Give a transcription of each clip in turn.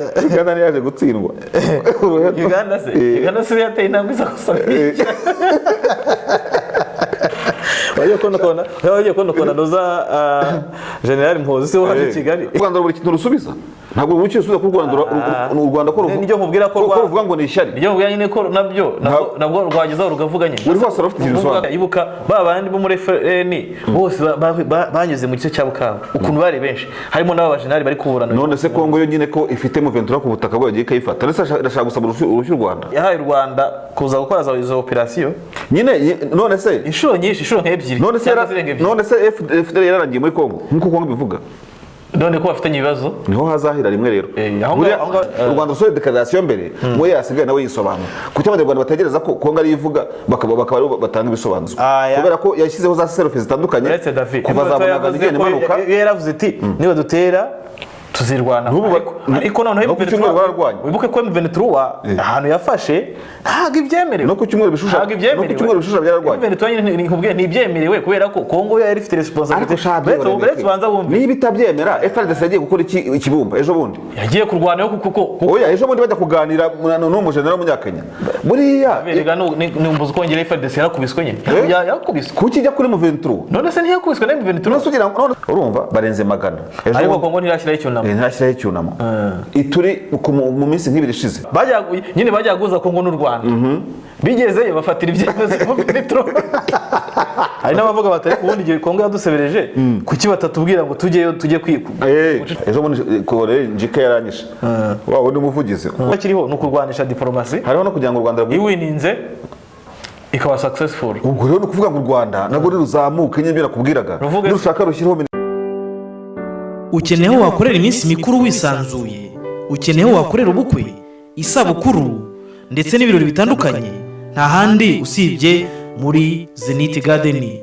Uganda yaje gutsindwa. Uganda se yateye intambwe zo gusaba. Wagiye kona doza General Mpozi se waje Kigali. U Rwanda buri kintu rusubiza. Ntabwo ubuki rusubiza ku Rwanda u Rwanda ko nibyo nkubwira ko ruvuga ngo ni ishyari. Nibyo nkubwira nyine ko nabwo rwagizaho rugavuga nyine. Uri hose rufite igisobanuro. Ibuka babandi bo muri FN bose banyuze mu gice cya Bukavu. Ukuntu bari benshi harimo n'aba general bari kuburana. None se Kongo yo nyine ko ifite M23 ku butaka bwagiye kayifata. Nese ndashaka gusaba urushyi u Rwanda. Yahaye u Rwanda kuza gukora izo operation. Nyine none se inshuro nyinshi inshuro nk'ebyiri. None se FDL yararangiye muri Kongo nkuko Kongo bivuga. None ko bafitanye ibibazo niho hazahira rimwe rero. U Rwanda rusore declaration mbere ngo yasigaye nawe yisobanura. Kuki abanyarwanda bategereza ko Kongo ari ivuga bakaba batanga ibisobanuro. Kubera ko yashyizeho za selfies zitandukanye kuva zabona ngene manuka. Yaravuze iti niba dutera tuzirwana ariko noneho wibuke ko M23 ahantu yafashe ntago ibyemerewe no ku cyumweru bishusha byararwanye M23 nkubwiye ntibyemerewe kubera ko Kongo yari ifite responsibility betse banza bumve niba itabyemera FRDC yagiye gukora ikibumba ejo bundi yagiye kurwana yo kuko oya ejo bundi bajya kuganira n'umujenerali w'umunyakenya buriya nimbuza kongera FRDC yarakubiswe nyine yakubiswe kuki ijya kuri M23 none se ntiyakubiswe na M23 urumva barenze magana ariko Kongo ntirashyiraho icyunamo ntashiraho icyunamo ituri mu minsi nk'ibiri ishize bajya guza Kongo n'u Rwanda bigezeyo bafatira ibyemezo hari n'abavuga batari kubundi igihe Kongo yadusebereje kuki batatubwira ngo tujye kwiga ejo bundi kore njike yaranyisha wawe ni umuvugizi bakiriho no kurwanisha diplomasi hariho no kugira ngo u Rwanda iwininze ikaba successful ubwo rero no kuvuga ngo u Rwanda nabwo ruzamuka nyine birakubwiraga nushaka rushyiraho. Ukeneye wakorera iminsi mikuru wisanzuye, ukeneye wakorera ubukwe, isabukuru ndetse n'ibirori bitandukanye, nta handi usibye muri Zenith Garden.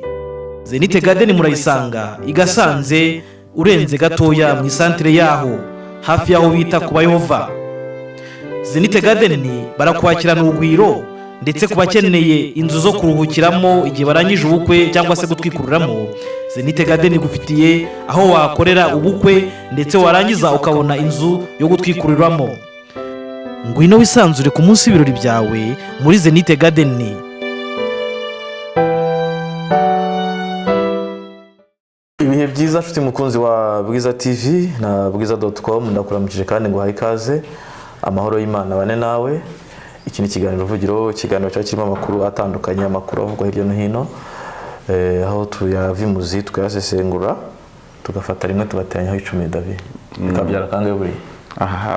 Zenith Garden murayisanga igasanze urenze gatoya mu isantere yaho hafi yaho bita ku Bayehova. Zenith Garden barakwakirana urugwiro ndetse kubakeneye inzu zo kuruhukiramo igihe barangije ubukwe cyangwa se gutwikuriramo. Zenith Garden gufitiye aho wakorera ubukwe ndetse warangiza ukabona inzu yo gutwikuriramo. Ngwino wisanzure ku munsi w'ibirori byawe muri Zenith Garden. Ibihe byiza nshuti mukunzi wa Bwiza TV na bwiza.com ndakuramukije kandi ngo ikaze amahoro y'Imana bane nawe. Iki ni ikiganiro Ruvugiro, ikiganiro cyakirimo amakuru atandukanye, amakuru avugwa hirya no hino aho tuyavimuzi tukayasesengura tugafata rimwe tugateranyaho 10 David bikabyara kangahe buri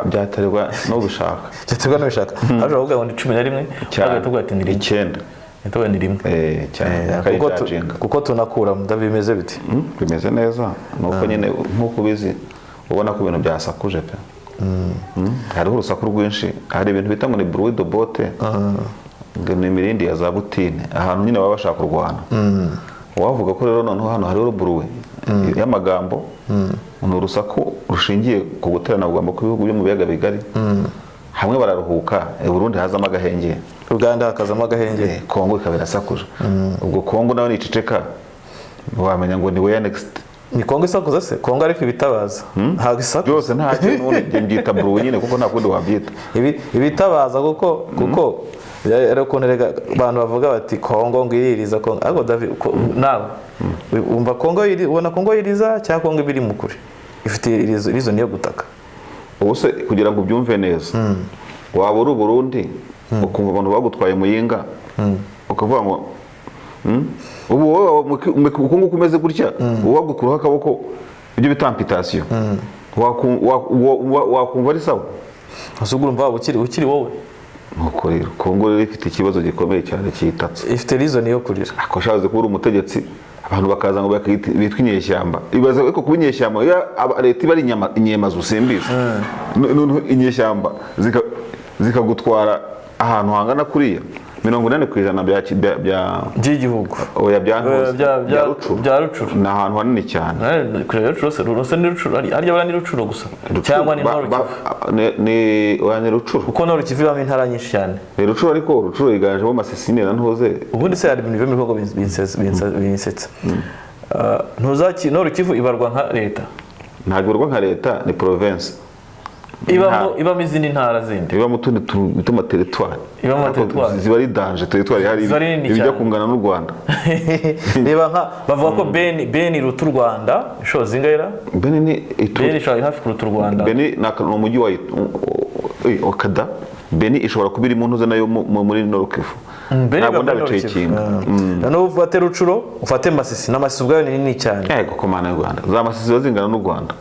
byaterwa no gushaka cyaterwa no gushaka aje avuga ngo 11 cyangwa tuvuga ati ni 9 nitowe ni rimwe cyane kuko tunakura David bimeze biti bimeze neza nuko nyine nkuko bizi ubona ko ibintu byasakuje pe hariho urusaku rwinshi hari ibintu bita ngo ni bruit de botte ni mirindi ya za butine ahantu nyine baba bashaka kurwana wavuga ko rero noneho hano hariho bruit y'amagambo urusaku rushingiye ku guterana amagambo ku bihugu byo mu biyaga bigari hamwe bararuhuka Burundi hazamo agahenge Uganda hakazamo agahenge Kongo ikabera sakuje ubwo Kongo nawe niceceka wamenya ngo ni we next ni Kongo isakuza se Kongo ariko ibitabaza ntago isakuza byose nta kintu none ngita bruit nyine kuko nta kundi wabyita ibitabaza kuko rero konerega abantu bavuga bati Kongo ngiririza Kongo ariko David nawe umva Kongo ubona Kongo yiriza cyangwa Kongo biri mukuri ifite irizo niyo gutaka ubuse kugira ngo byumve neza waba uri Burundi ukumva abantu bagutwaye muyinga ukavuga ngo ubu wowe ukungu kumeze gutya wagukuraho akaboko ibyo bita amputation wakumva ari sawa asugura mva ukiri wowe nuko rero Kongo rero ifite ikibazo gikomeye cyane cyitatse ifite reason yo kurira akoshaze kubura umutegetsi abantu bakaza ngo bitwa inyeshyamba ibaza ko kuba inyeshyamba leta iba ari inyemazu usimbiza inyeshyamba zikagutwara ahantu hangana kuriya 80% by'igihugu oya bya rucuru na ahantu hanini cyane kure rucuru ni rucuru arya bara ni rucuru gusa cyangwa ni ni rucuru uko no rukivibamo intara nyinshi cyane rucuru ariko rucuru yiganjemo amasesine na ntoze ubundi se hari ibintu bivuga binsetsa ntuzaki no rukivu ibarwa nka leta ntabwo ibarwa nka leta ni province ibamo izindi ntara zindi, ibamo utundi bituma teritwari, ziba ari danje teritwari, hari ibijya kungana n'u Rwanda. Reba nka bavuga ko Beni iruta u Rwanda inshuro zingahe? Beni ishobora hafi kuruta u Rwanda. Beni ni umujyi wa Okada. Beni ishobora kuba iri mu ntuze nayo muri Norukivu. Ntabwo ndabicaye ikinga. Noneho ufate Rucuro, ufate Masisi, na Masisi ubwayo ni nini cyane. Yego komana y'u Rwanda. Za Masisi bazingana n'u Rwanda.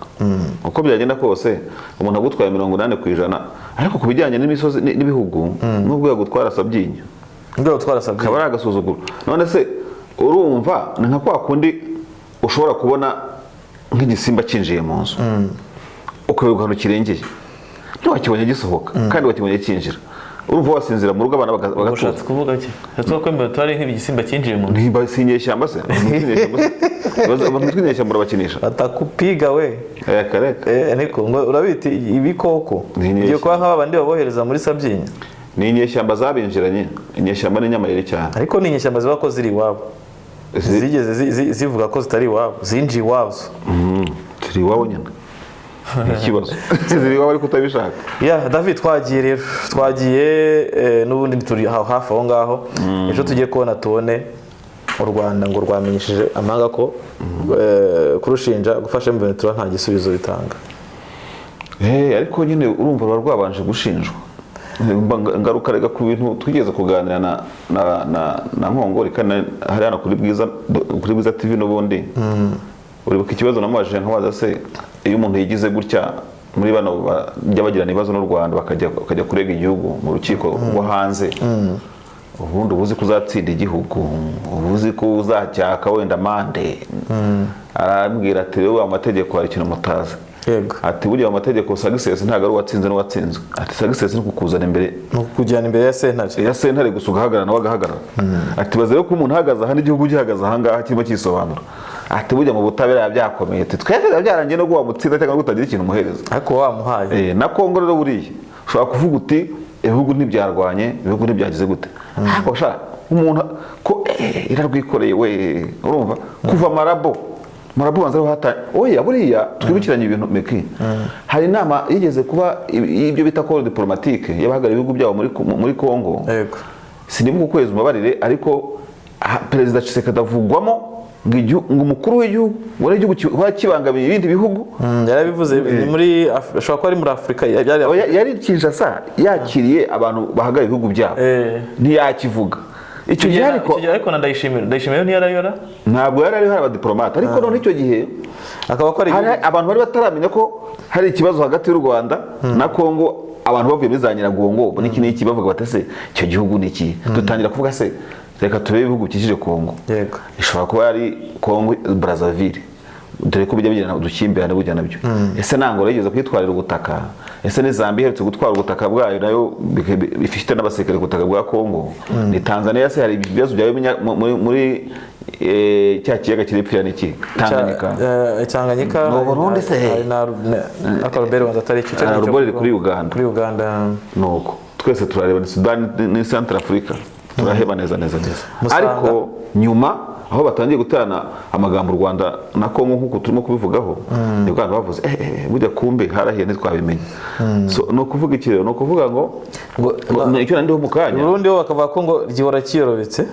Uko byagenda kose umuntu agutwaye 80% ariko kubijyanye n'imisozi n'ibihugu n'ubwo yagutwara Sabyinyo. Ubwo gutwara Sabyinyo. Kaba ari agasuzuguro. None se urumva ni nka kwa kundi ushobora kubona nk'igisimba kinjiye mu nzu. Ukoye hano kirengeye. Ntiwakibonye gisohoka kandi wakibonye kinjira. Urumva wasinzira mu rugo abana bagatuza. Ushatse kuvuga ki? Hatwa ko mbere twari nk'igisimba kinjiye mu nzu. Ntiba sinyeshyamba se. Abantu twinyeshyamba bakinisha. Atakupiga we. Kareka. Niko ngo urabiti ibikoko. Igiye kwa nk'aba bandi babohereza muri Sabyinyo. Ni inyeshyamba zabinjiranye. Inyeshyamba ni nyamayire cyane. Ariko ni inyeshyamba ziba ko ziri iwabo. Zigeze zivuga ko zitari iwabo, zinjiye iwabo. Ziri iwabo nyine. Ikibazo. Ziri iwabo ariko utabishaka. David twagiye n'ubundi turi hafi aho ngaho. Ejo tugiye kubona tubone u Rwanda ngo rwamenyesheje amanga ko kurushinja gufasha M23 nta gisubizo bitanga. Ariko nyine urumva rwabanje gushinjwa. Ngaruka rega ku bintu twigeze kuganira na Nkongori kandi hari hano kuri Bwiza TV n'ubundi. Uribuka ikibazo namubajije nkabaza se iyo umuntu yigize gutya muri bano by'abagirana ibibazo n'u Rwanda bakajya kurega igihugu mu rukiko rwo hanze, ubundi ubuzi kuzatsinda igihugu, ubuzi ko uzacyaka wenda mande, arambwira ati rero amategeko hari ikintu mutazi. Ati burya amategeko success ntago ari uwatsinze n'uwatsinzwe. Ati success ni kukuzana imbere, no kujyana imbere ya sentare gusa ugahagarara nawe agahagarara. Ati baze ko umuntu ahagaze aha n'igihugu gihagaze aha ngaha kirimo kisobanura. Ati burya mu butabera byakomeye, ati twebwe byarangiye no guhamutsinda cyangwa gutagira ikintu muhereza. Ariko wamuhaye na Kongo rero buriya ushobora kuvuga uti ibihugu ntibyarwanye, ibihugu ntibyagize gute. Ariko sha umuntu ko irarwikoreye we, urumva kuva Marabo banza hata oya buriya twibukiranye ibintu meki. Hari inama yigeze kuba ibyo bita ko diplomatique y'abahagara ibihugu byabo muri Kongo. Yego. Sindimu kukweza umabarire ariko Perezida Tshisekedi avugwamo ngo umukuru w'igihugu wari igihugu wakibangamiye ibindi bihugu. Yarabivuze muri ashobora ko ari muri Afrika yari Kinshasa yakiriye abantu bahagara ibihugu byabo. Ntiyakivuga. Icyo gihe ariko ndayishimira ni yarayora ntabwo yarari hari abadiplomate ariko none icyo gihe akaba ko ari abantu bari bataramenya ko hari ikibazo hagati y'u Rwanda na Kongo. Abantu bavuye muri za Nyiragongo n'iki bavuga batese icyo gihugu niki dutangira kuvuga se reka turebe ibihugu bikikije Kongo. Yego. Ishobora kuba ari Kongo Brazzaville, dore ko bijya bigirana udukimbirane bujya nabyo. Ese Angola yigeze kwitwarira ubutaka? Ese ni Zambia iherutse gutwara ubutaka bwayo nayo bifite n'abasirikare ku butaka bwa Kongo? Ni Tanzania se hari ibibazo byawe muri cya kiyaga kirepfira n'iki Tanganyika no Burundi se akarobere wanda atari cyo cyane kuri Uganda nuko twese turareba ni Sudan ni Central Africa turaheba neza ariko nyuma aho batangiye gutana amagambo u Rwanda na Kongo nkuko turimo kubivugaho ni bwa bavuze burya kumbe harahiye ntitwabimenye. So no kuvuga ikirero no kuvuga ngo icyo nandi ho mukanya Burundi ho bakavuga ko ngo gihora kiyorobetse.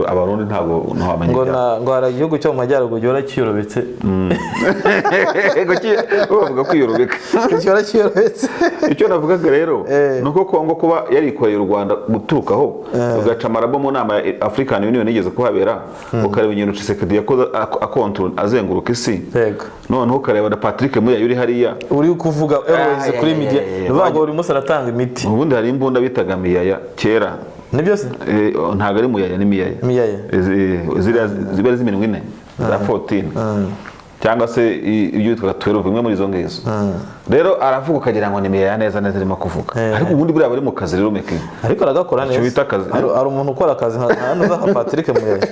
Abarundi ntabwo ntawamenye ngo hari igihugu cyo mu majyaruguru gihora kiyorobetse. Bavuga kwiyorobeka gihora kiyorobetse. Icyo navugaga rero nuko Kongo kuba yarikoreye u Rwanda guturukaho ugaca Marabo mu nama ya African Union igeze kuhabera ukareba inyino Tshisekedi yakoze akontrol azenguruka isi. None ukareba na Patrick Muya yuri hariya uri kuvuga eroze kuri media bavuga uri musa ratanga imiti. Ubundi hari imbunda bitaga Miyaya kera ni byose ntago ari Muyaya ni Miyaya zibere z'iminwe ine za 14 cyangwa se iyo yitwa 12 imwe muri zo ngezo. Rero aravuga ukagira ngo ni Miyaya neza irimo kuvuga ariko ubundi buri abari mu kazi rero meke ariko aragakora neza. Ari umuntu ukora akazi hano za Patrick Muyaya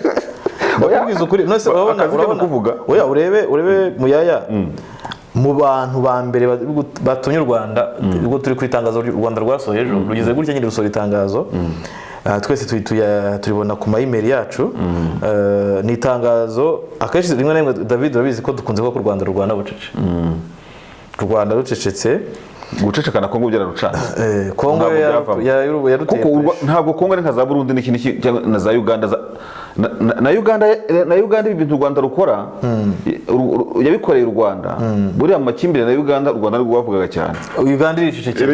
bakubwiza ukuri nose urabona kuvuga oya urebe Muyaya mu bantu ba mbere batumye u Rwanda ubwo turi kwitangaza u Rwanda rwasohoye ejo rugize gutya nyine rusora itangazo twese turibona ku email yacu ni itangazo akenshi rimwe na rimwe David urabizi ko dukunze ko u Rwanda Bucece. U Rwanda rucecetse guceceka na Kongo byararucana Kongo yaruteye kuko ntabwo Kongo ari nka za Burundi n'ikindi na za Uganda na Uganda ibintu u Rwanda rukora yabikoreye u Rwanda buriya amakimbirane na Uganda u Rwanda rwavugaga cyane Uganda iricecekera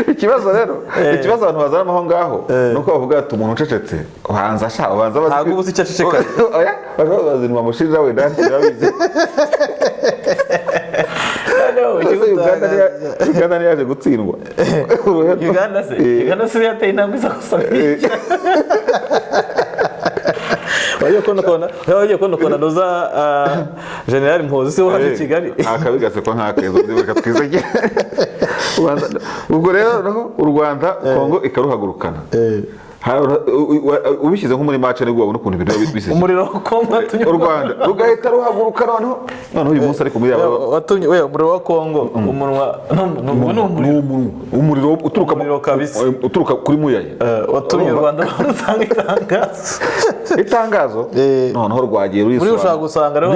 ikibazo abantu bazana aho ngaho nuko bavuga ati umuntu ucecetse ubanza ntabwo ubuze icyo aceceka bazinwa mushirira we ndandi babizi Uganda yaje gutsindwa Uganda se yateye intambwe zo gusaba wagiye kubona noza General Mpozi se waje i Kigali akabigase ko nkakezo ndibuka twizege ubwo rero u Rwanda Kongo ikaruhagurukana ubishyize nko muri match nibwo wabona ukuntu ibintu bisese umuriro wa Kongo u Rwanda rugahita ruhagurukana noneho uyu munsi ariko muri yabo watumye umuriro wa Kongo umunwa umuriro uturuka kuri Muyaya watumye u Rwanda rutanga itangazo noneho rwagiye muri ushaka gusanga rero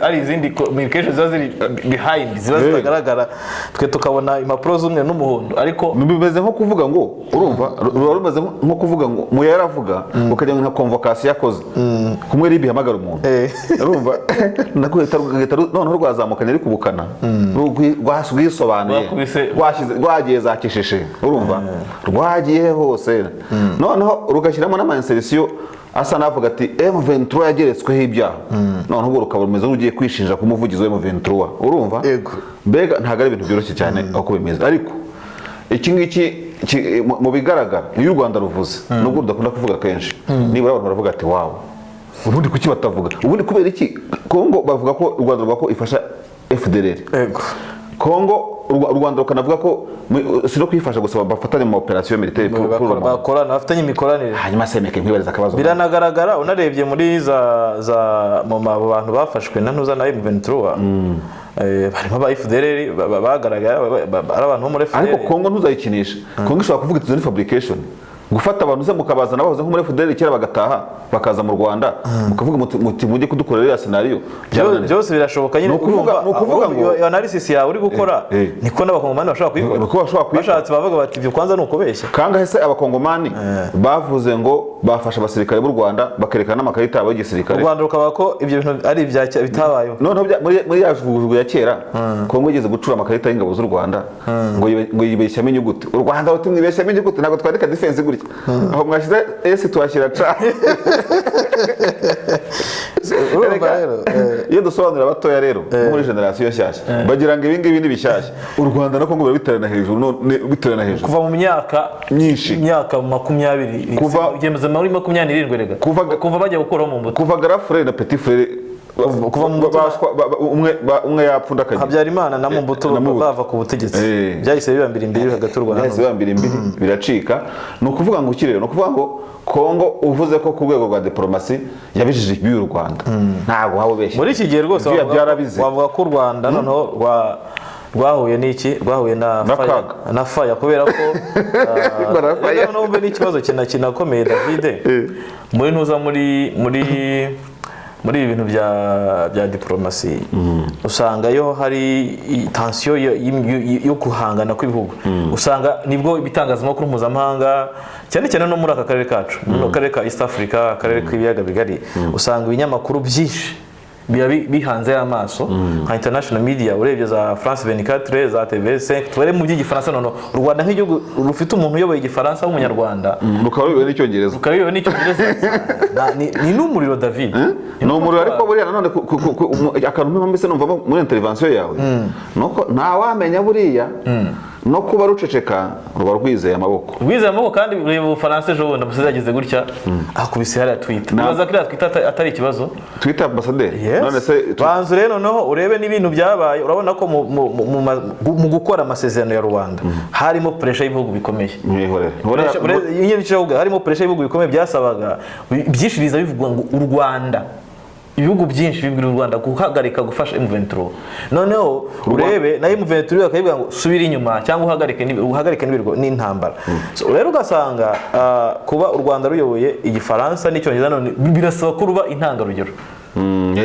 ari izindi communications ziri behind ziba zitagaragara twe tukabona impapuro z'umwe n'umuhondo ariko bimeze nko kuvuga ngo urumva rumeze nko kuvuga ngo Muyaya aravuga ukajya nka convocation yakoze kumwe ribi hamagara umuntu urumva nakuhita noneho rwazamukanye ari kubukana rwasubwisobanuye rwagiye za kisheshe urumva rwagiye hose noneho rugashyiramo n'amanserisiyo asa navuga ati M23 yageretsweho ibyaha noneho ubwo rukaba rumeze nk'ugiye kwishinja ku muvugizi wa M23 urumva mbega ntabwo ari ibintu byoroshye cyane uko bimeze ariko iki ngiki mu bigaragara iyo u Rwanda ruvuze nubwo rudakunda kuvuga kenshi nibura abantu baravuga ati wawo ubundi kuki batavuga ubundi kubera iki Kongo bavuga ko u Rwanda rwa ko ifasha FDLR Kongo u Rwanda rukanavuga ko sino kwifasha gusaba bafatanye mu operation militaire bakorana bafitanye imikoranire hanyuma semeke nkwibareza akabazo biranagaragara unarebye muri za mu bantu bafashwe na ntuza na M23 barimo ba FDLR bagaragara ari abantu bo muri FDLR ariko Kongo ntuzayikinisha Kongo ishobora kuvuga iti ni fabrication gufata abantu ze mukabazana bahoze nko muri FDLR kera bagataha bakaza mu Rwanda mukavuga muti mujye kudukorera ya scenario byose birashoboka nyine ukuvuga ngo analysis yawe uri gukora niko n'abakongomani bashobora kuyikora bashatse bavuga bati ibyo kwanza ni ukubeshya kangahe se abakongomani bavuze ngo bafasha abasirikare b'u Rwanda bakerekana n'amakarita yabo y'igisirikare u Rwanda rukaba ko ibyo bintu ari ibya bitabayeho noneho muri yajujwe ya kera Kongo igeze gucura amakarita y'ingabo z'u Rwanda ngo yibeshyamo inyuguti u Rwanda ruti mwibeshyamo inyuguti ntabwo twandika defense gutya aho mwashyize esi twashyira ca iyo dusobanurira abatoya rero muri generasiyo nshyashya bagira ngo ibingibi ni bishyashya u Rwanda na Kongo biterana hejuru kuva mu myaka myinshi imyaka 20 kugeza muri 27 rega kuva bajya gukora mu mbuto kuva grand frère na petit frère kuva umwe yapfunda akagira Habyarimana na Mumbuto bava ku butegetsi byahise bibambira imbere hagati y'u Rwanda byahise bibambira imbere biracika no kuvuga ngo ukirero no kuvuga ngo Kongo uvuze ko ku rwego rwa diplomasi yabijije by'u Rwanda ntago habo beshye muri iki gihe rwose wavuga ko u Rwanda noneho rwahuye n'iki rwahuye na faya kubera ko noneho n'ikibazo kinakomeye David muri ntuza muri ibi bintu bya diplomasi usanga yo hari tension yo guhangana kw'ibihugu usanga nibwo ibitangazamakuru mpuzamahanga cyane cyane no muri aka karere kacu mu karere ka East Africa akarere k'ibiyaga bigari usanga ibinyamakuru byinshi bihanze amaso nka international media urebye za France 24 za TV5 twere mu by'igifaransa none u Rwanda nk'igihugu rufite umuntu uyoboye igifaransa w'umunyarwanda rukabiwe n'icyongereza ni n'umuriro David no umuriro ariko buriya nanone akantu mbese numva muri intervention yawe nuko nta wamenya buriya no kuba ruceceka ruba rwizeye amaboko kandi ureba ubufaransa ejo bundi amusize gutya akubise hariya Twitter nibaza ko Twitter atari ikibazo Twitter ambassadeur none se banzu rero noneho urebe n'ibintu byabaye urabona ko mu gukora amasezerano ya Rwanda harimo pressure y'ibihugu bikomeye harimo pressure y'ibihugu bikomeye byasabaga byinshi biza bivugwa ngo u Rwanda ibihugu byinshi bibwira u Rwanda guhagarika gufasha M23 noneho urebe na M23 bakayivuga ngo subira inyuma cyangwa uhagarike n'intambara rero ugasanga kuba u Rwanda ruyoboye igifaransa n'icyongereza none birasaba ko ruba intangarugero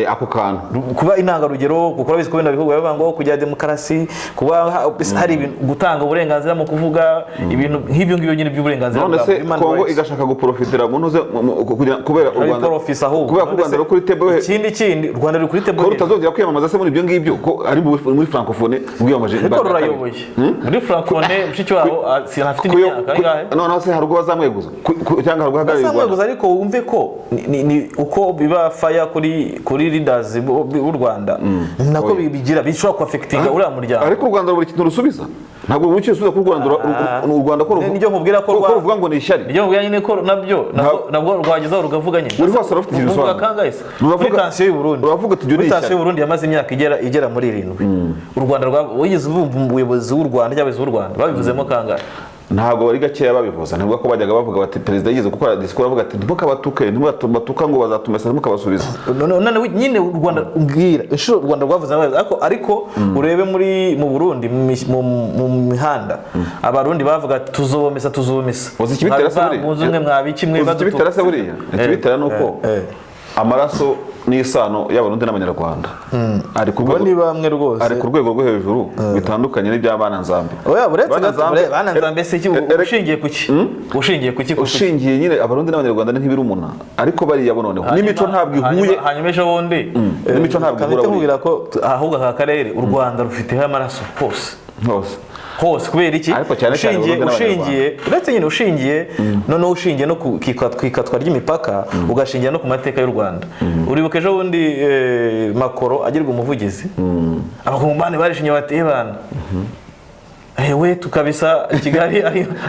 ako kantu kuba intangarugero kuko urabizi ko bino bihugu bivuga ngo kujya demokarasi kuba hari ibintu gutanga uburenganzira mu kuvuga ibintu nk'ibyo ngibyo nyine by'uburenganzira none se Kongo igashaka guprofitira mu ntuze kubera u Rwanda kubera ko u Rwanda ruri kuri table ikindi u Rwanda ruri kuri table ko rutazongera kwiyamamaza se muri ibyo ngibyo ko ari muri francophone bwiyamaje ko rurayoboye muri francophone mushiki wabo sinafite imyaka ingahe none se hari ubwo bazamweguza cyangwa hari ubwo hagarira bazamweguza ariko wumve ko ni uko biba fire kuri leaders b'u Rwanda nako bigira bishobora kuafectinga uriya muryango ariko u Rwanda buri kintu rusubiza ntabwo buri kintu rusubiza ku Rwanda u Rwanda ko ruvuga ngo ni ishyari nibyo mvuga nyine ko nabwo rwagezaho rugavuga nyine uri hose rufite ikintu ruvuga kangahe muri tansiyo y'u Burundi uravuga tujye ni tansiyo y'u Burundi yamaze imyaka igera muri 7 u Rwanda wigeze ubuyobozi w'u Rwanda cy'abayobozi b'u Rwanda babivuzemo kangahe ntabwo bari gakeya babivuza ntabwo ko bajyaga bavuga bati perezida yigeze gukora disikuru avuga ati ntibukabatuke ntibatuka ngo bazatumesa ntibukabasubiza none nyine u Rwanda ubwira inshuro u Rwanda rwavuze ariko urebe mu Burundi mu mihanda abarundi bavuga ati tuzobomesa uzi ikibitera se buriya muzi umwe mwabiki mwe uzi ikibitera se buriya ikibitera nuko amaraso n'isano y'abarundi n'abanyarwanda ari ku rwego rwo hejuru bitandukanye n'iby'abana nzambe oya bana nzambe se ushingiye kuki ushingiye nyine abarundi n'abanyarwanda ntibirumuna ariko bariya bo noneho n'imico ntabwo ihuye hanyuma ejo bundi n'imico ntabwo ihura kubwira ko ahubwo aka karere u Rwanda rufiteho amaraso hose kubera iki ushingiye noneho ushingiye no kwikatwa ry'imipaka ugashingira no ku mateka y'u Rwanda uribuka ejo bundi Makoro agirwa umuvugizi abakongomani barishinye bateye bana we tukabisa Kigali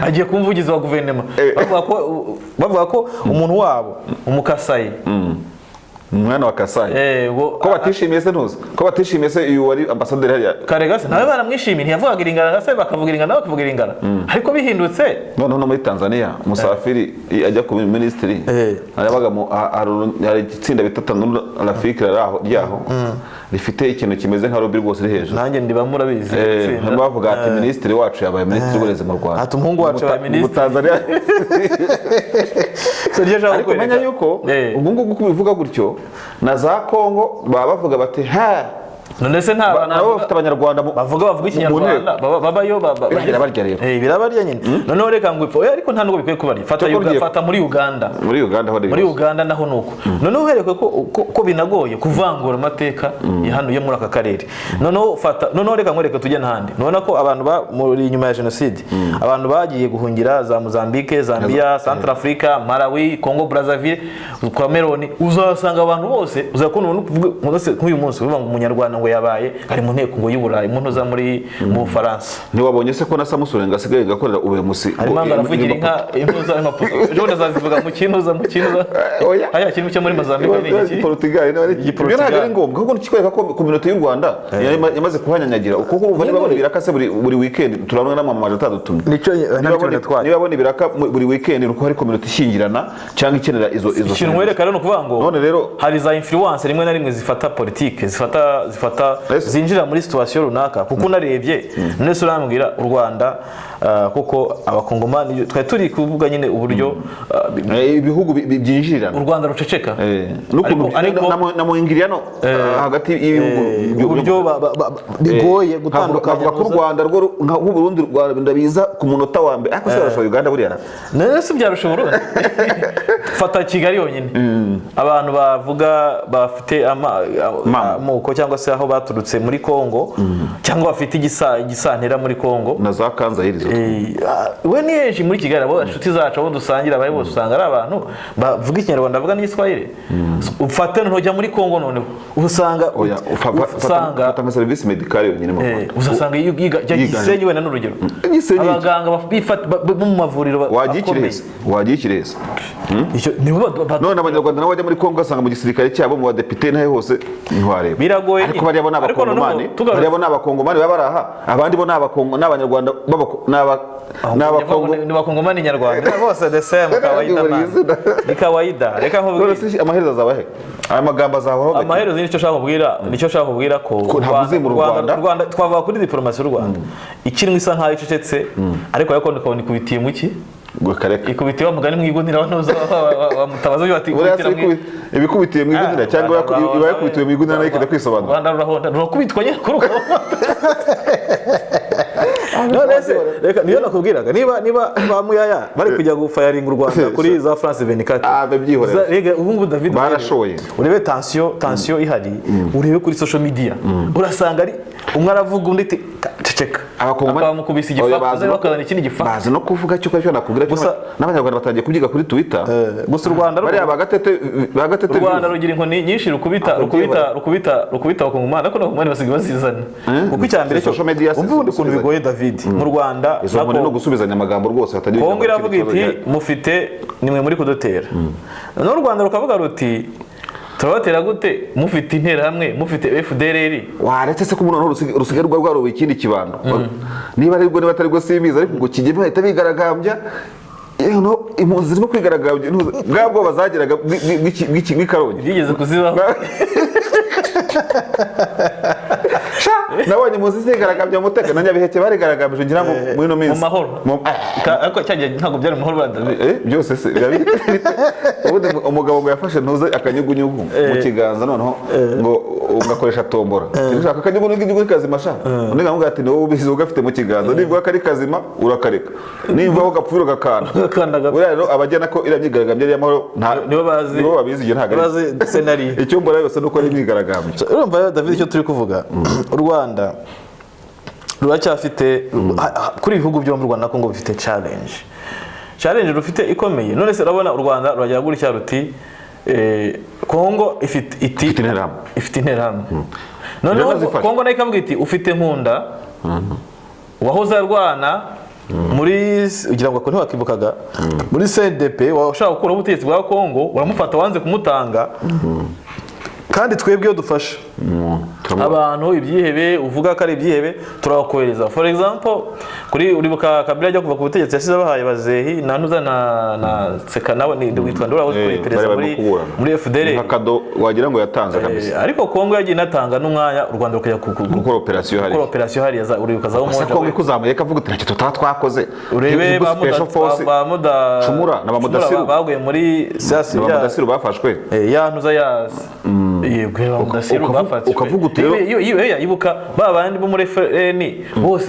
agiye kuba umuvugizi wa guverinoma bavuga ko umuntu wabo umukasayi umwana wa Kasai ko batishimiye se ntuzi ko batishimiye se uyu wari ambasaderi hariya Karegase nawe baramwishimiye ntiyavugaga iringana se bakavuga iringana bakavuga iringana ariko bihindutse noneho muri Tanzania umusafiri ajya ku ministry arabaga mu hari itsinda bitatanura Rafiki ryaho rifite ikintu kimeze nka lobby rwose ri hejuru nanjye ndiba murabizi bavuga ati ministry wacu yabaye ministry w'uburezi mu Rwanda ati umuhungu wacu yabaye ministry mu Tanzania ariko menya yuko ubwo ngubu kubivuga gutyo na za Kongo baba bavuga bati none se nta nabo bafite abanyarwanda bavuga ikinyarwanda babayo birabarya rero birabarya nyine noneho reka ngo ipfo ariko nta nubwo bikwiye kubari fata muri Uganda naho nuko noneho uhereke ko binagoye kuvangura amateka yahanuye muri aka karere noneho reka ngoreka tujye n'ahandi none ko abantu muri inyuma ya jenoside abantu bagiye guhungira za Mozambique Zambia Centrafrica Malawi Congo Brazzaville Cameroon uzasanga abantu bose uzakunda nk'uyu munsi uvuga ngo umunyarwanda ngo yabaye ari mu nteko ngo y'Uburayi umuntu uza mu Faransa ntiwabonye se ko na Samusure ngasigaye gakorera ubuhemusi arimo aravugira inka impuza y'amapoto jone zazivuga mu kinuza aya kintu cyo muri Mozambique n'iki Portugal ibyo ntabwo ari ngombwa kuko nikikwereka ko community y'u Rwanda yamaze kuhanyanyagira kuko umva niba babona ibiraka se buri weekend turabona n'amamaje atadutumye niba babona ibiraka buri weekend nuko hari community ishingirana cyangwa ikenera izo kintu mwereka rero kuvuga ngo none rero hari za influence rimwe na rimwe zifata politique zifata zinjira muri situation runaka kuko unarebye nese urambwira u Rwanda kuko abakongomani twari turi kuvuga nyine uburyo ibihugu byinjirana u Rwanda ruceceka na muingiriano hagati y'ibihugu uburyo bigoye gutandukanya ku Rwanda rwo nk'u Burundi ndabiza ku munota wa mbere ariko se barashoboye Uganda buriya nese byarusha Burundi fata Kigali yonyine abantu bavuga bafite amoko cyangwa se aho baturutse muri Kongo cyangwa bafite igisantera muri Kongo na za Kanzayirizo we ni henshi muri Kigali abo inshuti zacu abo dusangira abaye bose usanga ari abantu bavuga ikinyarwanda bavuga n'Igiswahili ufate ntojya muri Kongo none usanga nka service medicale yonyine mu Rwanda usanga Gisenyi wenda n'urugero abaganga mu mavuriro wagikireza none abanyarwanda nabo bajya muri Kongo asanga mu gisirikare cyabo mu badepite nahe hose ntwareba biragoye ariko bariya bo n'abakongomani baba baraha abandi bo n'abanyarwanda n'abakongomani nyarwanda bose the same kawaida reka nkubwire amaherezo azabahe aya magambo azabaho amaherezo nicyo shaka kubwira ko mu Rwanda twavuga kuri diplomasi y'u Rwanda ikintu isa nkaho icecetse ariko yako ndikabona ikubitiye muki ikubitiye wa mugani mu igunira wanoza wa mutabaza byo bati ibikubitiye mu igunira cyangwa ibayikubitiye mu igunira nayo ikajya kwisobanura Rwanda rurahonda rurakubitwa nyine kuruko none se reka niyo nakubwiraga niba ba muyaya bari kujya gufayaringa u Rwanda kuri za France 24 babyihorera rega ubu David barashoye urebe tension ihari urebe kuri social media urasanga ari umwe aravuga undi ceceka abamukubise igifaza bakazana ikindi gifaza bazi no kuvuga cyo nakubwira cyo n'abanyarwanda batangiye kubyiga kuri Twitter gusa u Rwanda bari bagatete u Rwanda rugira inkoni nyinshi rukubita bakongomana ariko n'abakongomani basigaye basizana kuko icyambere cyo umva ubundi kuntu bigoye David mu Rwanda izo nkoni no gusubizanya amagambo rwose hatagira Kongo iravuga iti mufite nimwe muri kudutera n'u Rwanda rukavuga ruti turabatera gute mufite intera hamwe mufite FDLR waretse se ko umuntu rusigaye rwaro ikindi kibando niba ari rwo niba atari rwo simbiza ariko ngo kigeme ahita bigaragambya impunzi zirimo kwigaragambya bwabwo bazageraga bw'ikarongi bigeze kuzibaho nabonye impunzi zigaragambya muteka na Nyabiheke barigaragambije ngira ngo muri no minsi mu mahoro ariko cyagiye ntabwo byari mu mahoro byose se ubundi umugabo ngo yafashe ntuze akanyugunyugu mu kiganza noneho ngo ugakoresha tombora ushaka akanyugunyugu kazima sha undi ngamubwira ati ni wowe ubizi ugafite mu kiganza niba kari kazima urakareka niba ho gapfura ugakanda rero abajyana ko iramyigaragambye ari amahoro nibo babizi igihe ntago bazi scenario icyo mbona yose nuko ari imyigaragambye urumva David icyo turi kuvuga u Rwanda ruracyafite kuri ibihugu byo mu Rwanda Kongo bifite challenge rufite ikomeye none se urabona u Rwanda ruragira gutya ruti Kongo ifite interahamwe none Kongo nayo ikavuga iti ufite nkunda wahoze arwana muri ugira ngo ko ntiwakibukaga muri CNDP washaka gukora ubutegetsi bwa Kongo uramufata wanze kumutanga kandi twebwe dufasha abantu ibyihebe uvuga ko ari ibyihebe turakohereza for example kuri uribuka Kabila ajya kuva ku butegetsi yasize abahaye bazehi nanuza na seka nawe ni witwa ndora aho kuri perezida muri FDL nkakado wagira ngo yatanze kabisa ariko Kongo yagiye natanga n'umwanya u Rwanda rukajya gukora operation hari uribuka za umoja Kongo kuzamuye kavuga uti ntacyo twakoze urebe bamuda Chumura na bamudasiru baguye muri sasi ya bamudasiru bafashwe yantuza ya yego bamudasiru bafatse ukavuga uti ibuka babandi bo muri FN bose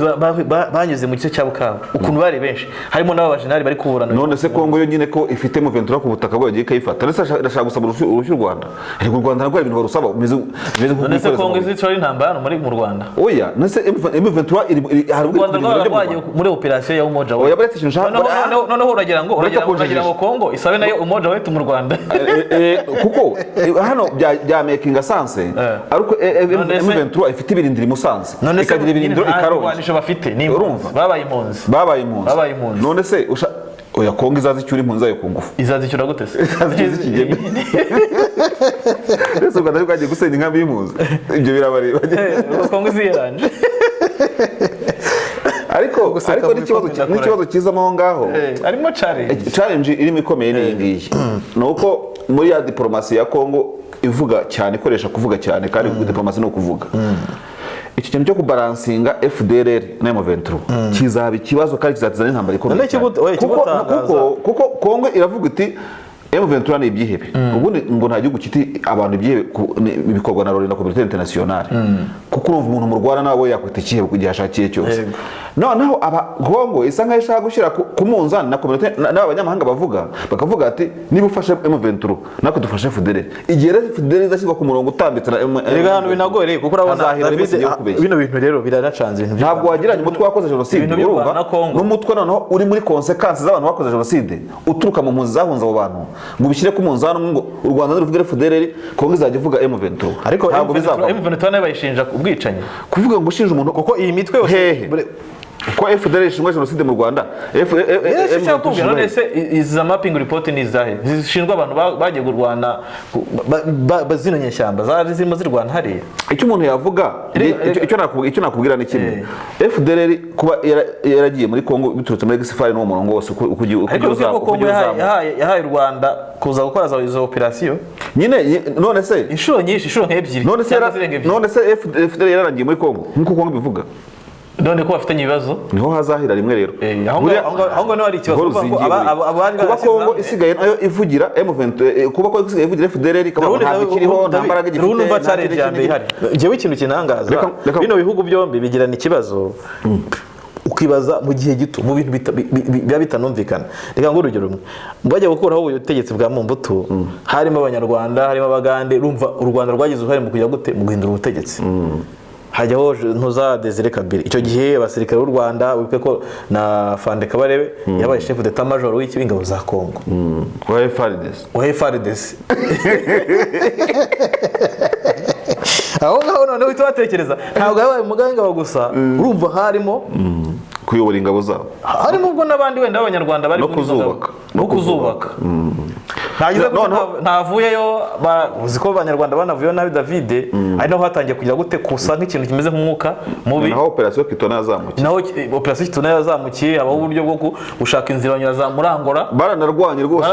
banyuze mu gice cya Bukavu ukuntu bari benshi harimo n'abajenali bari kuburana none se Kongo yo nyine ko ifite M23 ku butaka bwo yagiye kayifata nese ndashaka gusaba urushyu Rwanda ariko u Rwanda nagwa ibintu barusaba meze none se Kongo izitwara intambara muri mu Rwanda oya nese M23 hari Rwanda rwagiye muri operation ya umoja oya baretse ikintu none uragira ngo Kongo isabe nayo umoja wetu mu Rwanda kuko hano bya making sense ariko M23 ifite ibirindiri Musanze ikagira ibirindiro ikarongi bafite ni urumva babaye impunzi none se oya Kongo izazi cyuri impunzi zayo ku ngufu izazicyura gute se izikigeme ese Rwanda ari kwagiye gusenya inkambi y'impunzi ibyo birabareba Kongo iziranje ariko n'ikibazo kizamo ngaho arimo challenge irimo ikomeye ni ngiyi nuko muri ya diplomasi ya Kongo ivuga cyane ikoresha kuvuga cyane kandi diplomasi no kuvuga iki kintu cyo kubalansinga FDLR na M23 kizaba ikibazo kandi kizatizana intambara ikomeye kuko Kongo iravuga iti M23 ni ibyihebe ubundi ngo nta gihugu kiti abantu ibyihebe bikorwa na Rwanda community internationale kuko urumva umuntu mu Rwanda nawe yakwita ikihebe kugihe ashakiye cyose noneho aba Kongo isa nkaho ishaka gushyira ku munzani na community n'abanyamahanga bakavuga ati niba ufashe M23 nako dufashe FDLR igihe FDLR izashyirwa ku murongo utambitse na rega hano binagore kuko urabona bino bintu rero biranacanze ibintu ntabwo wagiranye umutwe wakoze jenoside urumva n'umutwe noneho uri muri consequences z'abantu bakoze jenoside uturuka mu mpunzi zahunze abo bantu ngo bishyire ku munzani ngo u Rwanda ruvuga FDLR Kongo izajya ivuga M23 ariko M23 nayo bayishinja ubwicanyi kuvuga ngo ushinja umuntu kuko iyi mitwe yose ko FDLR ishinzwe jenoside mu Rwanda iza mapping report ni izahe zishinzwe abantu bagiye kurwana bazino nyeshyamba zari zirimo zirwana hariya icyo umuntu yavuga icyo nakubwira ni kimwe FDLR kuba yaragiye muri Kongo biturutse muri Gisifari no mu wose yahaye u Rwanda kuza gukora izo operation nyine none se inshuro nk'ebyiri none se FDLR yararangiye muri Kongo nkuko Kongo bivuga none ko bafitanye ibibazo niho hazahira rimwe rero aho niho hari ikibazo kuba Kongo isigaye nayo ivugira M23 kuba Kongo isigaye ivugira FDLR ikaba ntabwo ikiriho nta mbaraga gifite urumva challenge ya mbere ihari ngewe ikintu kinangaza bino bihugu byombi bigirana ikibazo ukibaza mu gihe gito mu bintu biba bitanumvikana reka ngo urugero rumwe bajya gukuraho ubutegetsi bwa Mobutu harimo abanyarwanda harimo abagande urumva u Rwanda rwagize uruhare mu kujya gute mu guhindura ubutegetsi hajyaho ntuza Desire Kabila icyo gihe abasirikare b'u Rwanda wibuke ko na Fande Kabarebe yabaye chef d'état major w'ingabo za Kongo wa FARDC aho ngaho none uhita watekereza ntabwo yabaye umuganga wa gusa urumva harimo kuyobora ingabo zabo harimo ubwo n'abandi wenda abanyarwanda bari no kuzubaka ntavuyeyo uzi ko abanyarwanda banavuyeyo nabi David ari naho hatangiye kugira gute kusa nk'ikintu kimeze nk'umwuka mubi naho operation Kitona yazamukiye naho operation Kitona yazamukiye habaho uburyo bwo gushaka inzira banyura za Murangora baranarwanye rwose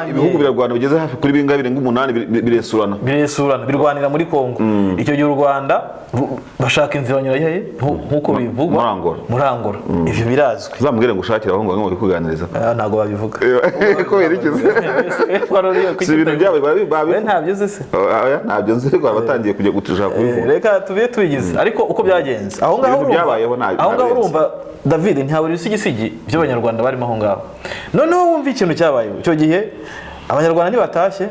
ibihugu birarwana bigeze hafi kuri bingahe birenga 8 biresurana birwanira muri Kongo icyo gihe u Rwanda bashaka inzira banyura hehe nkuko bivugwa Murangora ivyo birazwi zamubwire ngo ushakira aho ngo bikuganiriza ntago babivuga ko yerekeze si ibintu byawe babi ntabyo se ntabyo nzi ko batangiye kujya gutushaka kubivuga reka tubiye tubigize ariko uko byagenze aho ngaho urumva David ntabwo risigisigi by'abanyarwanda barimo aho ngaho noneho wumva ikintu cyabaye cyo gihe abanyarwanda nibatashye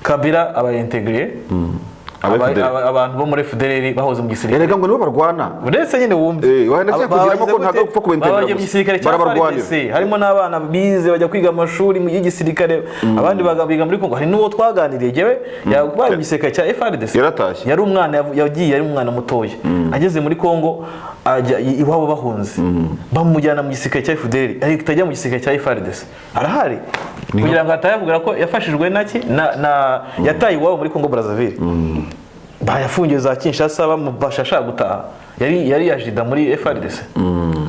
Kabila abayintegriye abantu bo muri FDLR bahoze mu gisirikare erega ngo nibo barwana uretse nyine wumve wanacakugiramo ko ntago gupfa kubentegura mu gisirikare cya FARDC harimo n'abana bize bajya kwiga amashuri mu y'igisirikare abandi biga muri Kongo hari n'uwo twaganiriye jewe yabaye mu gisirikare cya FARDC yaratashye yari umwana yagiye ari umwana mutoya ageze muri Kongo ajya iwabo bahunze bamujyana mu gisirikare cya FDLR ariko tajya mu gisirikare cya FARDC arahari kugira ngo atayavugira ko yafashijwe naki na yataye iwabo muri Kongo Brazzaville bayafungiye za Kinshasa bamubashasha gutaha yari yajida muri FARDC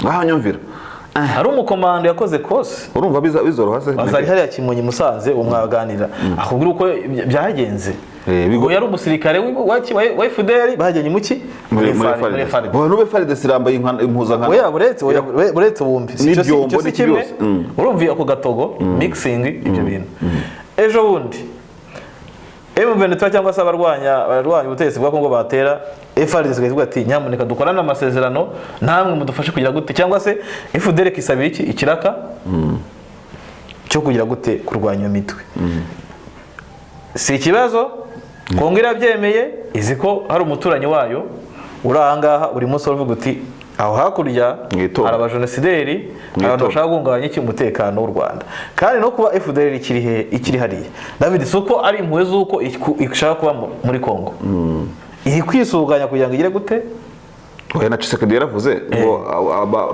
aha nyumvira hari umukomando yakoze kose urumva bizoroha se bazari hari yakimonye Musanze umwaganira akubwira uko byagenze bigo yari umusirikare wa FDLR bajyanye muki muri FARDC nube FARDC irambaye impuzankano oya buretse bumvi icyo si kimwe urumva ako gatogo mixing ibyo bintu ejo bundi M23 cyangwa se abarwanya ubutegetsi bwa Kongo batera FARDC ivuga ati nyamuneka dukorana amasezerano namwe mudufashe kugira gute cyangwa se FDLR kisabira iki ikiraka cyo kugira gute kurwanya imitwe si ikibazo Kongo irabyemeye izi ko hari umuturanyi wayo urahangaha uri munsi uvuga uti aho hakurya hari abajenosideri abantu bashaka guhungabanya umutekano w'u Rwanda kandi no kuba FDLR ikiri hariya David suko ari impuhwe z'uko ishaka kuba muri Kongo iri kwisuganya kugira ngo igire gute oya na Tshisekedi yaravuze ngo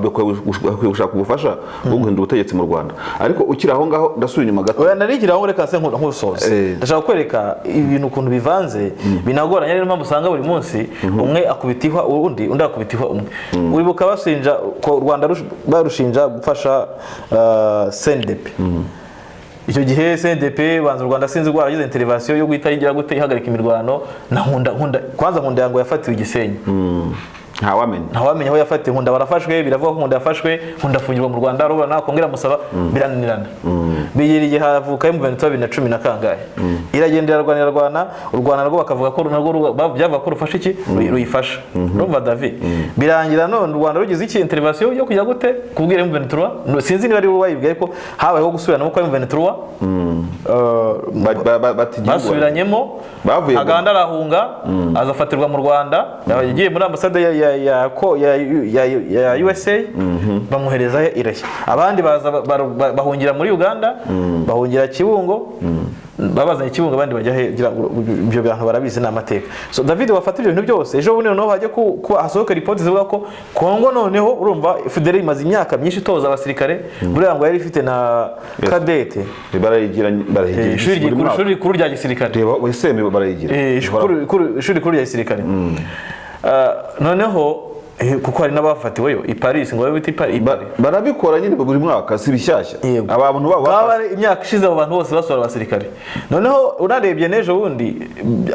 gushaka ubufasha bwo guhindura ubutegetsi mu Rwanda ariko ukiri aho ngaho ndasubira inyuma gato oya narigira aho reka se nkusoze ndashaka kwereka ibintu ukuntu bivanze binagoranye rero mpamvu usanga buri munsi umwe akubitihwa undi akubitihwa umwe uribuka bashinja ko Rwanda barushinja gufasha CNDP icyo gihe CNDP banza u Rwanda sinzi rwaragize intervention yo guhita yigira gute ihagarika imirwano na nkunda yango yafatiwe Gisenyi ntawamenya aho yafatiwe Nkunda barafashwe biravuga ko Nkunda yafashwe Nkunda afungirwa mu Rwanda rubona kongera musaba birananirana bigera igihe havuka M23 2010 na kangahe iragendera rwana u Rwanda rwo bakavuga ko narwo byava ko rufasha iki ruyifasha urumva David birangira none u Rwanda rugize iki intervention yo kujya gute kubwira M23 sinzi niba ari wowe wayibwiye ko habayeho gusubirana ko M23 basubiranyemo aganda arahunga azafatirwa mu Rwanda yagiye muri ambasade ya USA bamuhereza irashya abandi bahungira muri Uganda bahungira Kibungo babazanye Kibungo abandi bajya ibyo bantu barabizi n'amateka so David wafata ibyo bintu byose ejo bundi noneho hajye ko asohoka report zivuga ko Kongo noneho urumva FDLR imaze imyaka myinshi toza abasirikare buriya ngo yari ifite na kadete barayigira ishuri rikuru rya gisirikare reba wese barayigira ishuri rikuru rya gisirikare noneho kuko hari n'abafatiweyo i Paris ngo bite Paris barabikora nyine buri mwaka si bishyashya abantu baba imyaka ishize abo bantu bose basora abasirikare noneho urarebye nejo wundi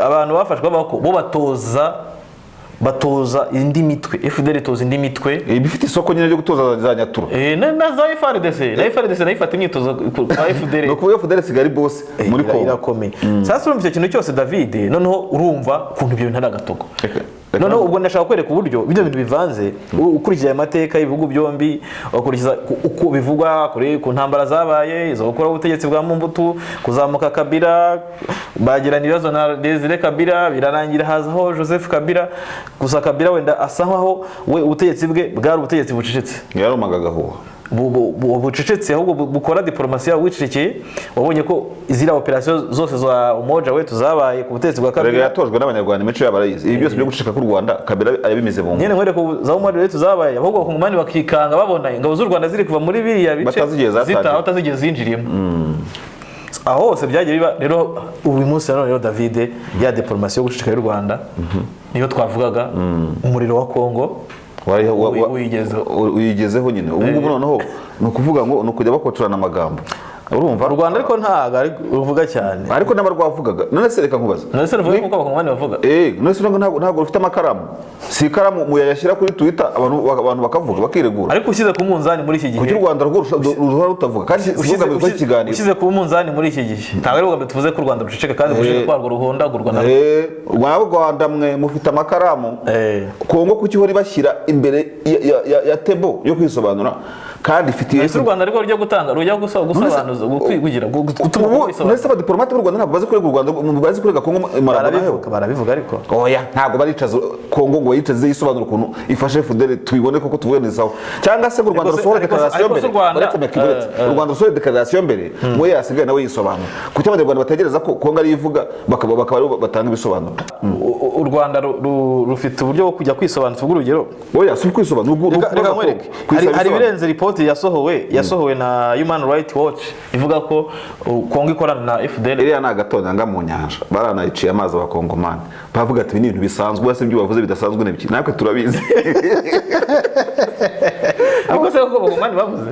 abantu bafashwe bo batoza batoza indi mitwe, FDL itoza indi mitwe bifite isoko nyine ryo gutoza za nyatura na za FRDC nayo ifata imyitozo kwa FDL no kuvuga FDL sigari boss muri Kongo irakomeye. Sasa urumva icyo kintu cyose David, noneho urumva kuntu ibyo bintu ari agatogo. Noneho ubwo ndashaka kwereka uburyo ibyo bintu bivanze, ukurikije amateka y'ibihugu byombi, ukurikiza uko bivugwa ku ntambara zabaye, zo gukora ubutegetsi bwa Mobutu, kuzamuka Kabila, bagirana ibibazo na Desire Kabila, birarangira hazaho Joseph Kabila, gusa Kabila wenda asa nkaho we ubutegetsi bwe bwari ubutegetsi bucecetse, yaromaga gahuha bucecetse ahubwo bukora diplomasi yawo wicecekeye. Wabonye ko izira operation zose za umoja wetu zabaye ku butegetsi bwa Kabila yatojwe n'abanyarwanda imico y'abarayizi. Ibi byose byo guceka ku Rwanda Kabila arabimize mu nyene nkwereka za umoja wetu zabaye, ahubwo bakongomani bakikanga babona ingabo z'u Rwanda ziri kuva muri biriya bice batazigeze zinjiriyemo. Aho hose byagiye biba. Rero ubu munsi rero David, ya diplomasi yo guceka y'u Rwanda niyo twavugaga, umuriro wa Kongo uyigezeho nyine. Ubu ngubu noneho ni ukuvuga ngo ni ukujya bakocorana amagambo, urumva u Rwanda ariko ntago ari uvuga cyane, ariko n'abarwavugaga. None se reka nkubaza, none se ruvuga kuko abakongomani bavuga none se ntabwo rufite amakaramu, si ikaramu muyayashyira kuri Twitter abantu bakavuga bakiregura. Ariko ushyize ku munzani muri iki gihe, kuko u Rwanda ruhora rutavuga kandi uvuga mu kiganiro, ushyize ku munzani muri iki gihe ntabwo ari ubwo tuvuze ko u Rwanda ruceceka kandi gushaka kwarwo ruhondagurwa na u Rwanda mwe mufite amakaramu. Kongo kuki hori bashyira imbere ya tebo yo kwisobanura kandi ifitiye u Rwanda ariko rujya gutanga rujya gusobanuza kugira gutuma nese abadiplomate b'u Rwanda ntabwo bazi kurega u Rwanda, bazi kurega Kongo barabivuga ariko oya ntabwo baricaza Kongo ngo yicaze yisobanura ukuntu ifashe FDL tubibone koko tuvuge neza. Cyangwa se u Rwanda rusohora declaration mbere, u Rwanda rusohora declaration mbere ngo yasigaye nawe yisobanura, kuko abanyarwanda bategereza ko Kongo ari ivuga bakaba batanga ibisobanuro. U Rwanda rufite uburyo bwo kujya kwisobanura. Tuvuga urugero, oya si kwisobanura, hari birenze report yasohowe na Human Rights Watch ivuga ko Kongo ikorana na FDL. Iriya na gatonyanga mu nyanja baranayiciye amazi abakongomani bavuga ati ibintu bisanzwe, bose ibyo bavuze bidasanzwe n'ibiki natwe turabizi. Ariko se ko abakongomani bavuze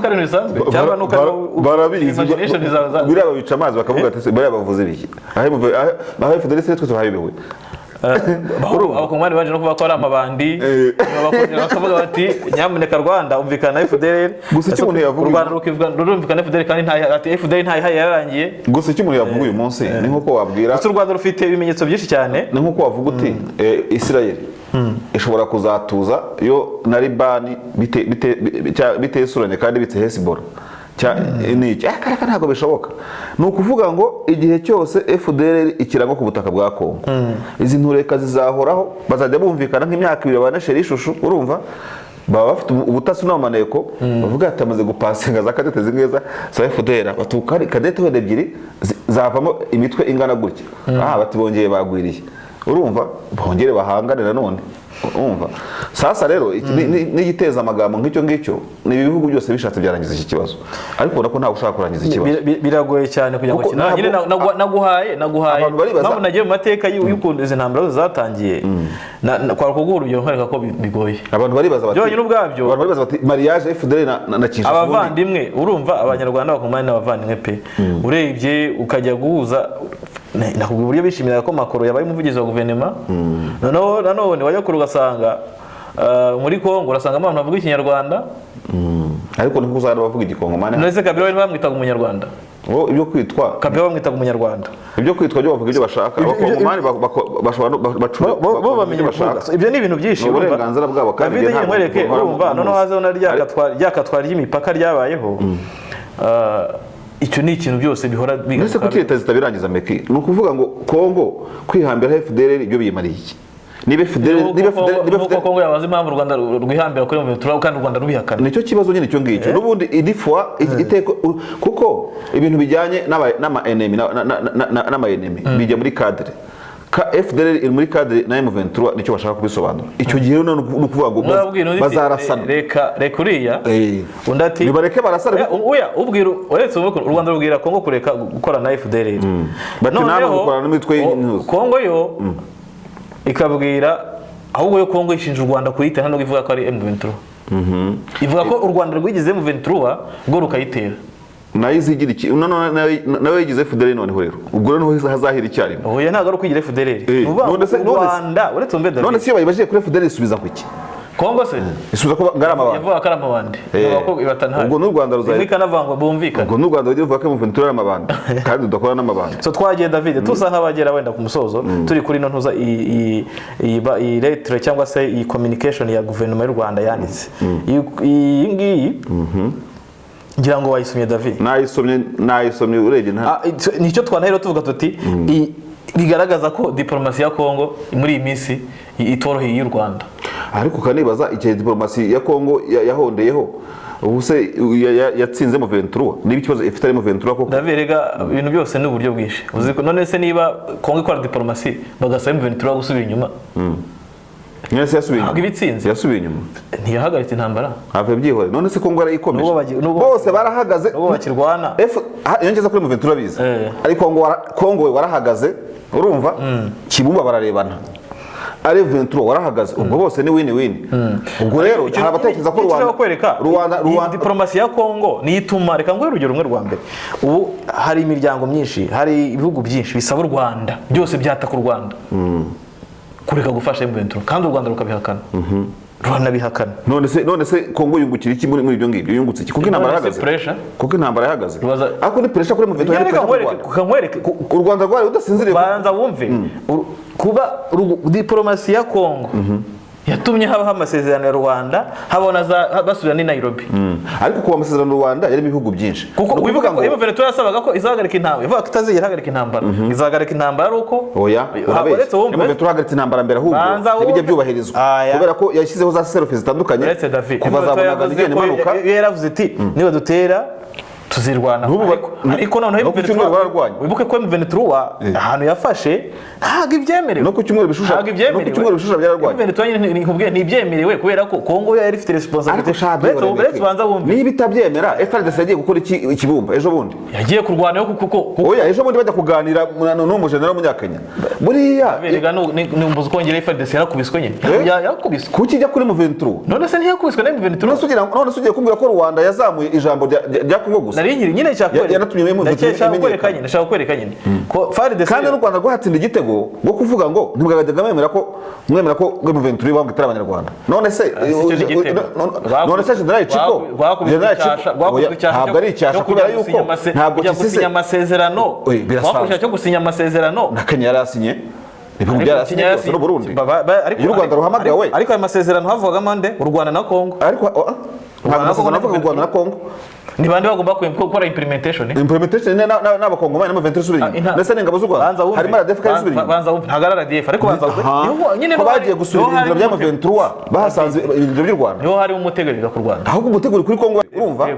ko ari bisanzwe cyangwa nuko barabizi biriya babica amazi bakavuga ati bariya bavuze ibiki, aho FDL se twe turabibewe. Abakongomani baje no kuvuga ko ari amabandi, bakavuga bati nyamuneka Rwanda umvikana na FDL. Gusa icyo umuntu yavuga, Rwanda rukivugana FDL kandi ati FDL ntayihaye yararangiye. Gusa icyo umuntu yavuga uyu munsi ni nkuko wabwira, u Rwanda rufite ibimenyetso byinshi cyane. Ni nkuko wavuga uti Israel ishobora kuzatuza yo na Libani biteye suranye kandi bitse Hezbollah niki akareka ntabwo bishoboka. Ni ukuvuga ngo igihe cyose FDL ikirango ku butaka bwa Kongo, izi ntureka zizahoraho, bazajya bumvikana nk'imyaka 2 banashera ishushu, urumva baba bafite ubutasi n'amaneko bavuga ati amaze gupasinga za kadete zingeza za FDL batuka kadete wenda 2 zavamo imitwe ingana gutya, bati bongeye bagwiriye, urumva bongere bahangane nanone, urumva. Sasa rero n'igiteza amagambo nk'icyo ngicyo ni ibihugu byose bishatse byarangiza iki kibazo, ariko ubona ko ntawe ushaka kurangiza ikibazo. Biragoye cyane kugira ngo nyine naguhaye mpamvu nagiye mu mateka y'ukuntu izi ntambara zatangiye, kwa kuguha urugero nkwereka ko bigoye. Abantu baribaza bati byonyine ubwabyo, abantu baribaza bati mariage FDL na Kinshasa, abavandimwe, urumva abanyarwanda bakomanye n'abavandimwe pe, urebye ukajya guhuza nakubwira uburyo bishimira ko Makoro yabaye umuvugizi wa guverinoma. Nanone wajya kuru ugasanga muri Kongo urasanga abantu bavuga ikinyarwanda, ariko niko uzana bavuga igikongomani. None se Kabila bamwitaga umunyarwanda? Ibyo kwitwa Kabila bamwitaga umunyarwanda, ibyo kwitwa byo bavuga ibyo bashaka, abakongomani bashobora bo bamenye bashaka. Ibyo ni ibintu byinshi, uburenganzira bwabo kandi ntabwo nkwereke, urumva noneho hazaho na ryakatwara ry'imipaka ryabayeho. Icyo ni ikintu byose bihora bigaruka. Nese ko leta zitabirangiza meki, ni ukuvuga ngo Kongo kwihambira FDL ibyo biyimariye iki? Nibe Kongo yabaze impamvu Rwanda rwihambira kuri M23 kandi Rwanda rubihakana. Nicyo kibazo nyine cyo ngicyo. Nubundi idifwa iteko kuko ibintu bijyanye n'ama enemy n'ama enemy bijya muri cadre. FDL iri muri cadre na M23 nicyo bashaka kubisobanura. Icyo gihe no kuvuga ngo bazarasana. Reka uriya undati nibareke barasana. Oya ubwira uretse u Rwanda rubwira Kongo kureka gukora na FDL. Bati nabo gukora n'imitwe y'intuzi. Kongo yo ikabwira ahubwo yo Kongo ishinja u Rwanda kuyita hano ivuga ko ari M23. Ivuga ko u Rwanda rwigize M23 ngo rukayitera. nayo izigira iki nawe yigize FDL noneho rero ubwo rero hazahira icyarimo oya ntago ari kwigira FDL Rwanda uretse umbe none se bayibaje kuri FDL isubiza kuki Kongo se isubiza ko ngarama bandi yavuga ko amabandi ko ibatantari ubwo n'u Rwanda ruzaye bikanavangwa bumvikana ubwo n'u Rwanda rugiye vuga ko M23 amabandi kandi dukora n'amabandi so twagiye David tusa nk'abagera wenda ku musozo turi kuri no ntuza i letter cyangwa se i communication ya guverinoma y'u Rwanda yanditse iyi ngiyi ngira ngo wayisomye David nayisomye urebye nicyo twanahera tuvuga tuti bigaragaza ko diplomasi ya Kongo muri iyi minsi itoroheye y'u Rwanda ariko kanibaza icyo diplomasi ya Kongo yahondeyeho ubuse yatsinze mu 23 niba ikibazo ifite ari mu 23 koko ndaverega ibintu byose ni uburyo bwinshi uziko none se niba Kongo ikora diplomasi bagasaba mu 23 gusubira inyuma Nyese yasubiye inyuma ibitsinze yasubiye inyuma ntiyahagaritse intambara have byihore none se Kongo yarayikomeje bose barahagaze ubu bakirwana yongeza kuri mu 23 biza ariko Kongo warahagaze urumva Kibumba bararebana ari 23 warahagaze ubwo bose ni win ubwo rero hari abatekereza ko Rwanda diplomasi ya Kongo ni ituma reka ngo urugero rumwe rwa mbere ubu hari imiryango myinshi hari ibihugu byinshi bisaba u Rwanda byose byataka u Rwanda kureka gufasha M23 kandi u Rwanda rukabihakana Rwanda bihakana none se Kongo yungukira iki muri ibyo ngibyo yungutse iki kuko intambara yahagaze kuko intambara yahagaze ako ni pressure kuri M23 kamwereke u Rwanda rwari udasinziriye banza wumve kuba diplomasi ya Kongo yatumye habaho amasezerano ya Rwanda habona basubira ni Nairobi ariko kuba amasezerano ya Rwanda yari ibihugu byinshi kuko wibuka ko M23 yasabaga ko izahagarika intambara ivuga ko itazihagarika intambara izahagarika intambara uko oya M23 hagaritse intambara mbere ahubwo nibijye byubahirizwa kubera ko yashyizeho za selfies zitandukanye kuva zabonaga zigenda imanuka yaravuze iti niba dutera tuzirwana ariko noneho wibuke ko M23 ahantu yafashe ntago ibyemerewe no ku cyumweru bishusha byararwanye M23 nkubwiye ntibyemerewe kubera ko Kongo yari ifite responsibility uretse banza wumve niba itabyemera FRDC yagiye gukora ikibumba ejo bundi yagiye kurwana yo kuko oya ejo bundi bajya kuganira n'umujenerali w'umunyakenya buriya nimbuza kongera FRDC yarakubiswe nyine yakubiswe kuki ijya kuri M23 none se ntiyakubiswe na M23 none sugiye kumbwira ko Rwanda yazamuye ijambo rya Kongo gusa nari nyine yanatumye ndashaka kwereka nyine ko FARDC kandi n'u Rwanda rwahatsinda igitego ngo kuvuga ngo ntibwagajyaga mwemera ko M23 bambwitira abanyarwanda none se General Chiko ntabwo ari icyasha kubera yuko ntabwo gusinya amasezerano bakoresha cyo gusinya amasezerano na Kenya yarasinye ibihugu byarasinye byose n'u Burundi y'u Rwanda ruhamagawe ariko ayo masezerano havugamo nde u Rwanda na Kongo ariko ntabwo navuga u Rwanda na Kongo ni bande bagomba gukora implementation n'abakongomani n'ama-23 subira ndetse n'ingabo z'u Rwanda harimo RDF kandi subira banza ntago ari RDF ariko banza nyine bagiye gusubira ibintu by'ama-23 bahasanze ibintu by'u Rwanda niho hari umutegurira ku Rwanda ahubwo umuteguri kuri Kongo urumva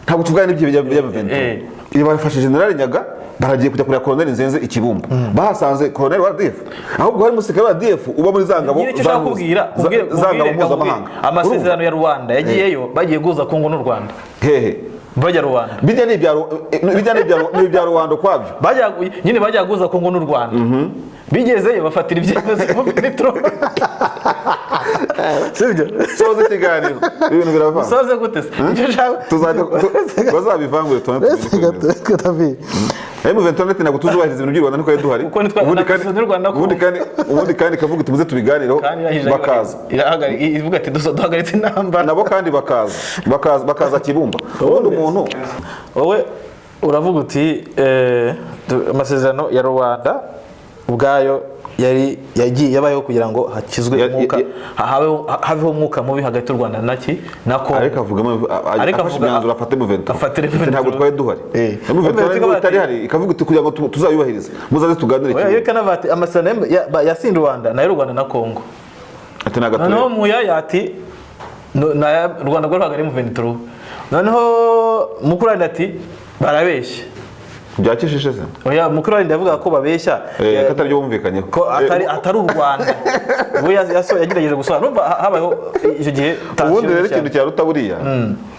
ntabwo tuvugana n'ibyo by'ama-23 iyo bafashe General Nyaga baragiye kujya kurya Colonel Nzenze ikibumba bahasanze Colonel wa RDF ahubwo hari umusirikare wa RDF uba muri zangabo zangabo mpuzamahanga amasezerano ya Rwanda yagiyeyo bagiye guza Kongo n'u Rwanda hehe bajya Rwanda bijya n'ibya Rwanda kwabyo bajya guza Kongo n'u Rwanda bigezeyo bafatira ibyemezo M23 sibyo soze ikiganiro ibintu biravanga soze gute tuzajya bazabivangure tunabi M23 ntabwo tuzubahiriza ibintu by'u Rwanda niko yaduhari ubundi kandi kavuga tubuze tubiganiro bakaza ivuga ati duhagaritse intambara nabo kandi bakaza Kibumba ubundi umuntu wowe uravuga uti amasezerano ya Rwanda ubwayo yabayeho kugira ngo hakizwe umwuka habeho umwuka mubi hagati y'u Rwanda na Kongo ariko avugamo afashe imyanzuro afate M23 ntabwo twari duhari M23 itari hari ikavuga uti kugira ngo tuzayubahirize muzaze tuganire kimwe reka navati amasezerano yasinze Rwanda na Rwanda na Kongo ati nagature noneho muya ati na Rwanda rwo hagari M23 noneho mukuranda ati barabeshya byakishije se oya mukuru wari ndavuga ko babeshya katari byo bumvikanye ko atari u Rwanda we yagerageje gusobanura numva habayeho icyo gihe ubundi rero ikintu cyaruta buriya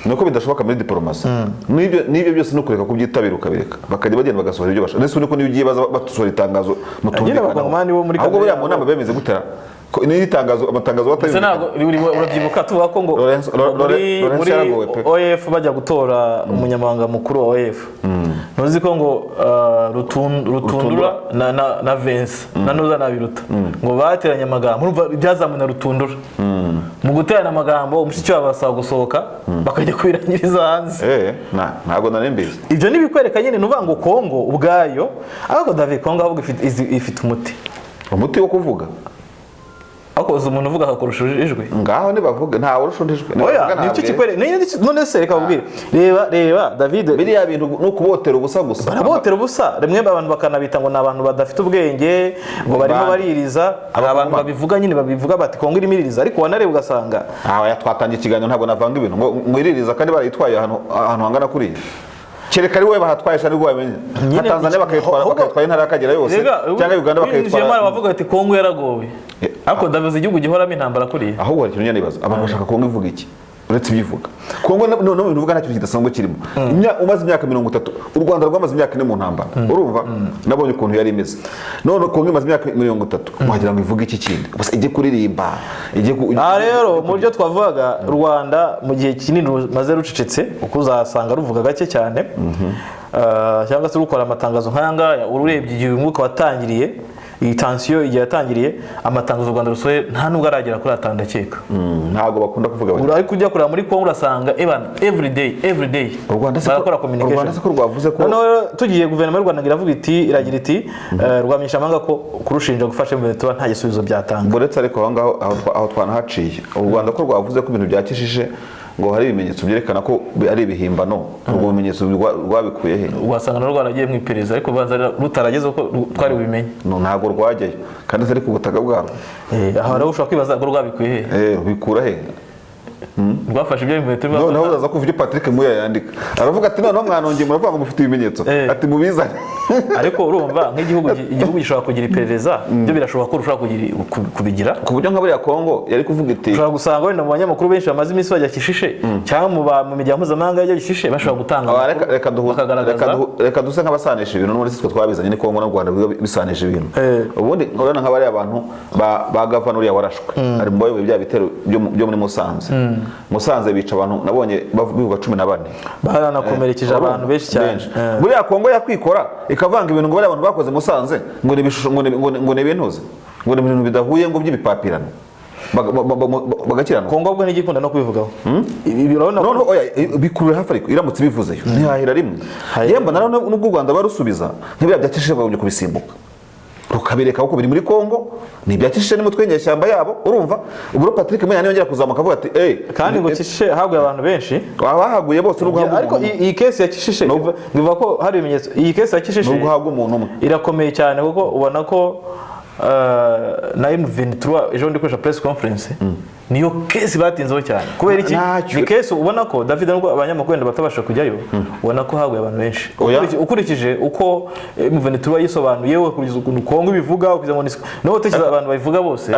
nuko bidashoboka muri diplomasi n'ibyo byose no kureka kubyitabira ukabireka bakajya bagenda bagasohora ibyo bashaka nese nuko niyo ugiye baza batusora itangazo mutumvikana ahubwo buriya mu nama bemeze gutera ni itangazo amatangazo ese ntabwo urabyibuka tuvuga ko ngo muri OF bajya gutora umunyamabanga mukuru wa OF ntuzi ko ngo Rutundura na Vince na Noza na Biruta ngo bateranye amagambo urumva byazamuna Rutundura mu guterana amagambo umushiki wabo basaba gusohoka bakajya kwirangiriza hanze ntabwo nari mbizi ibyo nibikwereka nyine nuvuga ngo Kongo ubwayo ariko David Kongo ahubwo ifite umuti wo kuvuga ako umuntu uvuga akakurusha ijwi ngaho nibavuga nta urusha ijwi oya nicyo kikwere none se reka ubwire reba David biriya bintu no kubotera ubusa gusa barabotera ubusa rimwe abantu bakanabita ngo nabantu badafite ubwenge ngo barimo baririza abantu babivuga nyine babivuga bati Kongo irimo iririza ariko wanareba ugasanga twatangiye ikiganiro ntabwo navanga ibintu ngo iririza kandi barayitwaye ahantu hangana kuri kereka ari wowe bahatwaye cyane ubwo wamenye nka Tanzania bakayitwara intara y'Akagera yose cyangwa Uganda bakayitwara Jemara bavuga ati Kongo yaragowe ariko ndavuze igihugu gihoramo intambara kuri ahubwo hari ikintu nyanibaza abantu bashaka Kongo ivuga iki uretse ibivuga Kongo no bintu uvuga ntacyo kidasanzwe kirimo umaze imyaka 30 u Rwanda rwamaze imyaka 4 mu ntambara urumva nabonye ukuntu yari imeze none Kongo imaze imyaka 30 wagira ngo ivuge iki kindi gusa ijye kuririmba rero mu byo twavugaga Rwanda mu gihe kinini maze rucecetse uko uzasanga ruvuga gake cyane cyangwa se rukora amatangazo nk'ayangaya ururebye igihe umwuka watangiriye iyi tension igihe yatangiriye amatangazo u Rwanda rusohoye nta nubwo aragera kuri atandakeka ntago bakunda kuvuga bati ariko ujya kureba muri Kongo urasanga every day u Rwanda barakora communication u Rwanda ko rwavuze ko tugiye guverinoma y'u Rwanda iravuga iti rwamisha amanga ko kurushinja gufasha M23 nta gisubizo byatanga buretse ariko aho twanahaciye u Rwanda ko rwavuze ko ibintu byakishije ngo hari ibimenyetso byerekana ko ari ibihimbano ubwo bimenyetso rwabikuye he wasanga no rwaragiye mu iperereza ariko banza rutarageze ko twari bubimenye ntago rwajyayo kandi ari ku butaka bwabo aha rero ushaka kwibaza ko rwabikuye he bikura he rwafashe ibyo bimenyetso noneho uzaza kuva ibyo Patrick Muya yandika aravuga ati noneho mwanongeye muravuga ngo mufite ibimenyetso ati mubizane ariko urumva nk'igihugu gishobora kugira iperereza byo birashoboka ko rushobora kubigira ku buryo nka buriya Kongo yari kuvuga iti ushobora gusanga wenda mu banyamakuru benshi bamaze iminsi bajya Kishishe cyangwa mu miryango mpuzamahanga yajya Kishishe bashobora gutanga reka duse nk'abasanisha ibintu n'ubundi sitwe twabizanye ni Kongo n'u Rwanda bisanisha ibintu ubundi urabona nk'abari abantu ba gavanuriya warashwe ari mu bayoboye bya bitero byo muri Musanze bica abantu nabonye bavuga 14 baranakomerekeje abantu benshi cyane buriya Kongo yakwikora ikavanga ibintu ngo bari abantu bakoze Musanze ngo nibishusho ngo nebintuze ngo ibintu bidahuye ngo by'ibipapirano bagakirana Kongo ubwo ntigikunda no kubivugaho urabona oya bikurura hafi ariko iramutse bivuze ntihahira rimwe yemba n'ubwo u Rwanda barusubiza nk'ibya byakishije bagomye kubisimbuka rukabireka uko biri muri Kongo ni byakishije n'umutwe nyeshyamba yabo urumva ubwo Patrick Muya yongera kuzamuka avuga ati kandi ngo Kishishe haguye abantu benshi bahaguye bose n'ubwo haguye ariko iyi case ya Kishishe ngivuga ko hari ibimenyetso iyi case ya Kishishe n'ubwo haguye umuntu umwe irakomeye cyane kuko ubona ko na M23 ejo ndi kwesha press conference niyo case batinzeho cyane kubera iki ni case ubona ko David nubwo abanyamakuru batabasha kujyayo ubona ko haguye abantu benshi ukurikije uko M23 yisobanuye yewe kugeza ukuntu Kongo bivuga ukiza ngo no tekiza abantu babivuga bose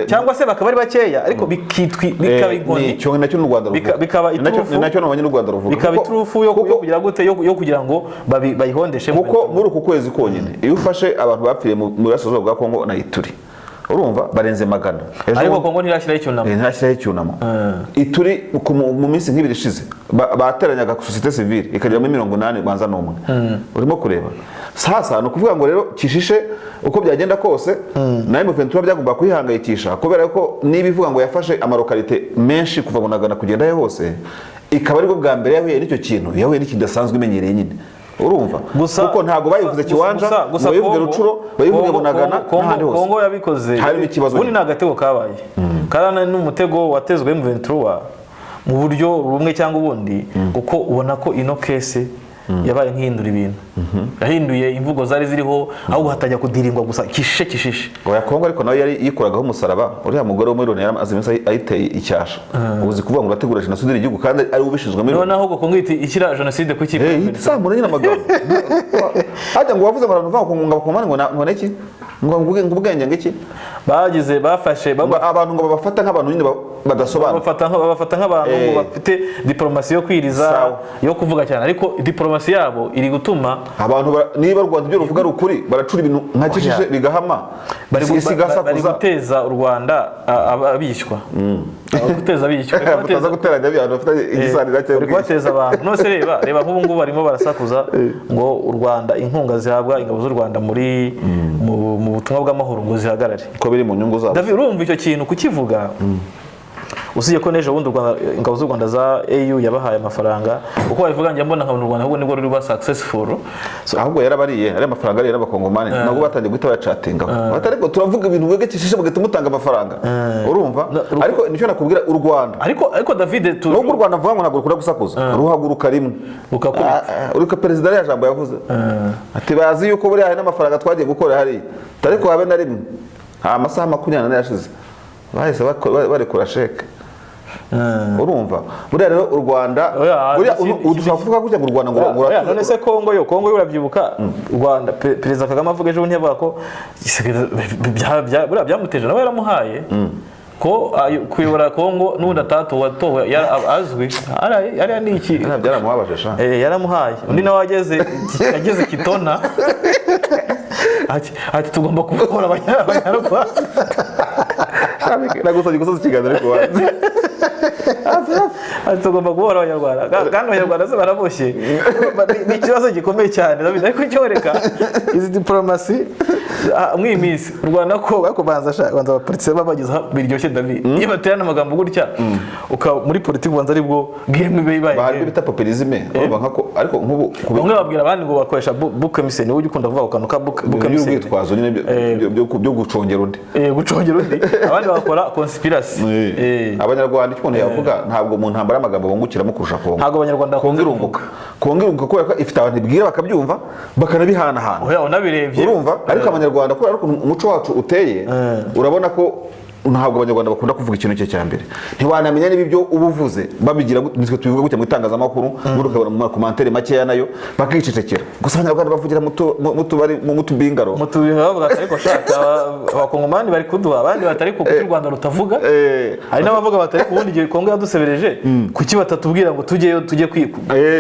cyangwa se bakaba ari bakeya ariko bikaba inkoni cyo nacyo n'u Rwanda ruvuga bikaba iturufu nacyo n'abanye n'u Rwanda ruvuga bikaba iturufu yo kugira gute yo kugira ngo bayihondeshe kuko muri uku kwezi konyine iyo ufashe abantu bapfiriye mu burasirazuba bwa Kongo na Ituri urumva barenze magana ariko Kongo ntirashyiraho icyunamo Ituri mu minsi nk'ibiri ishize bateranyaga societe civile ikajya muri 80 banza n'umwe urimo kureba sasa no kuvuga ngo rero Kishishe uko byagenda kose na M23 byagomba kwihangayikisha kubera ko nibivuga ngo yafashe amarokalite menshi kuva bunagana kugenda hose ikaba ariko bwa mbere yahuye n'icyo kintu yahuye n'ikidasanzwe imenyereye nyine urumva kuko ntago bayivuze Kiwanja bayivuze Rucuro bayivuze Bunagana n'ahandi hose Kongo yabikoze hari ikibazo ubundi nagatego kabaye karana n'umutego watezwe M23 mu buryo rumwe cyangwa ubundi kuko ubona ko ino case yabaye nk'ihindura ibintu yahinduye imvugo zari ziriho ahubwo hatajya kudiringwa gusa Kishishe oya Kongo ariko nawe yari yikoragaho umusaraba uriya mugore wo muri Rwanda yari azimisa ayiteye icyasha ubuzi kuvuga ngo urategura jenoside igihugu kandi ari ubishizwe muri none ahubwo Kongo ikira jenoside ku kipe samura nyine amagambo hajya ngo wavuze ngo abantu bakunga bakomane ngo neki ngo ubwenge ngiki bagize bafashe abantu ngo babafata nk'abantu nyine badasobanura babafata nk'abantu ngo bafite diplomasi yo kwiriza yo kuvuga cyane, ariko diplomasi yabo iri gutuma abantu niba u Rwanda ibyo ruvuga ari ukuri baracura ibintu nka kishije bigahama, bari guteza u Rwanda abishywa, guteza abishywa bataza guteranya abantu bafite igisanira cyo bari kubateza abantu. Nose reba nk'ubu ngubu barimo barasakuza ngo u Rwanda inkunga zihabwa ingabo z'u Rwanda muri mu butumwa bw'amahoro ngo zihagarare ko biri mu nyungu zabo. David, urumva icyo kintu kukivuga usibye ko n'ejo bundi ingabo z'u Rwanda za AU yabahaye amafaranga uko babivuga njya mbona nkabona u Rwanda ahubwo nibwo ruri ba successful, ahubwo yarabariye ari amafaranga ari y'abakongomani nabwo batangiye guhita bayacatinga batariko turavuga ibintu wegekishije bagahita mutanga amafaranga urumva. Ariko nicyo nakubwira u Rwanda, ariko David nubwo u Rwanda vuga ngo ntabwo rukura gusakuza ruhaguruka rimwe urika perezida ya jambo yavuze ati bazi yuko buri hari n'amafaranga twagiye gukora hari ariko habe na rimwe amasaha 24 yashize bahise barekura sheke. Urumva buriya rero u Rwanda buriya udushaka kuvuga gutya mu Rwanda ngo none se Kongo yo urabyibuka u Rwanda perezida Kagame avuga ejo bundi yavuga ko buriya byamuteje nawe yaramuhaye ko kuyobora Kongo n'undi atatowe azwi ari n'iki byaramubabaje sha yaramuhaye undi nawe ageze Kitona ati tugomba kubohora abanyarwanda nagusabye gusoza ikiganiro ariko wanze ati tugomba kubohora abanyarwanda kandi abanyarwanda se baraboshye. Ni ikibazo gikomeye cyane David, ariko cyoreka izi diplomasi mw'iyi minsi u Rwanda ko banza abapolisi babagize biryoshye David, iyo baterana amagambo gutya muri politiki ubanza aribwo game bibaye bahari bita populisme ariko nk'ubu bamwe babwira abandi ngo bakoresha book emission ujye ukunda kuvuga ukanu ka book emission y'urwitwazo nyine byo gucongera undi abandi bakora conspiracy. Abanyarwanda icyo yavuga ntabwo mu ntambara y'amagambo bungukiramo kurusha Kongo, ntabwo abanyarwanda kongerunguka kubera ko ifite abantu ibwira bakabyumva bakanabihana unabirebye urumva. Ariko abanyarwanda kubera ko umuco wacu uteye urabona ko ntabwo abanyarwanda bakunda kuvuga ikintu cye cya mbere, ntiwanamenya niba ibyo ubuvuze babigira nitwe tubivuga gutya mu itangazamakuru ukabona mu commentaire makeya nayo bakicecekera. Gusa abanyarwanda bavugira mu tubingaro bavuga ariko shaka abakongomani bari kuduha abandi batari ku cy'u Rwanda rutavuga, hari n'abavuga batari ku bundi gihe Kongo yadusebereje kuki batatubwira ngo tujye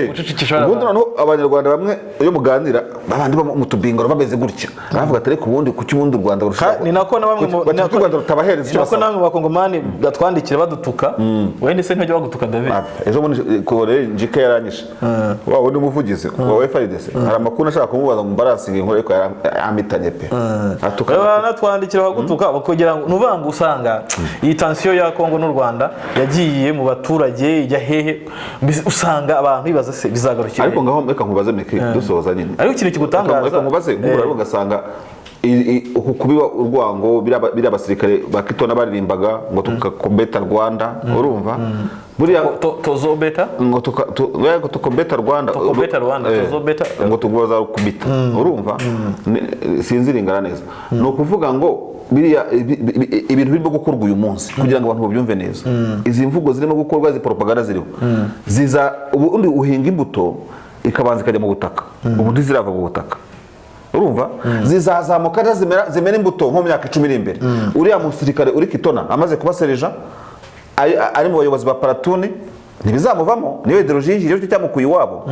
gucecekesha ubundi. Noneho abanyarwanda bamwe iyo muganira abandi mu tubingaro bameze gutya bavuga atari ku bundi kuki ubundi u Rwanda rushaho, ni nako na bamwe mu Rwanda rutabahereza nako namwe bakongomani batwandikira badutuka wende se ntijya bagutuka David. Ejo muri kore njike yaranyishe wawe ni umuvugizi wa FIDC hari amakuru ashaka kumubaza mu baransinga inkuru ariko yamitanye pe atuka banatwandikira bagutuka bakogera nuvanga usanga iyi tension ya Kongo n'u Rwanda yagiye mu baturage ijya hehe usanga abantu bibaza se bizagarukira. Ariko ngaho reka nkubaze meke dusoza nyine ariko ikintu kigutangaza reka nkubaze nk'ubura ugasanga kubiba urwango biri abasirikare bakitona baririmbaga ngo tukakombeta Rwanda urumva buriya tozobeta ngo tukombeta Rwanda tozobeta ngo tugoza kubita urumva sinziringana neza no kuvuga ngo biriya ibintu birimo gukorwa uyu munsi kugira ngo abantu babyumve neza izi mvugo zirimo gukorwa izi propaganda ziriho ziza ubundi uhinga imbuto ikabanza ikajya mu butaka ubundi zirava mu butaka urumva zizazamuka zimera imbuto nko mu myaka 10 iri imbere. Uriya musirikare uri Kitona amaze kubasereja ari mu bayobozi ba paratuni ntibizamuvamo niyo ideologie y'icyo cyamukuye iwabo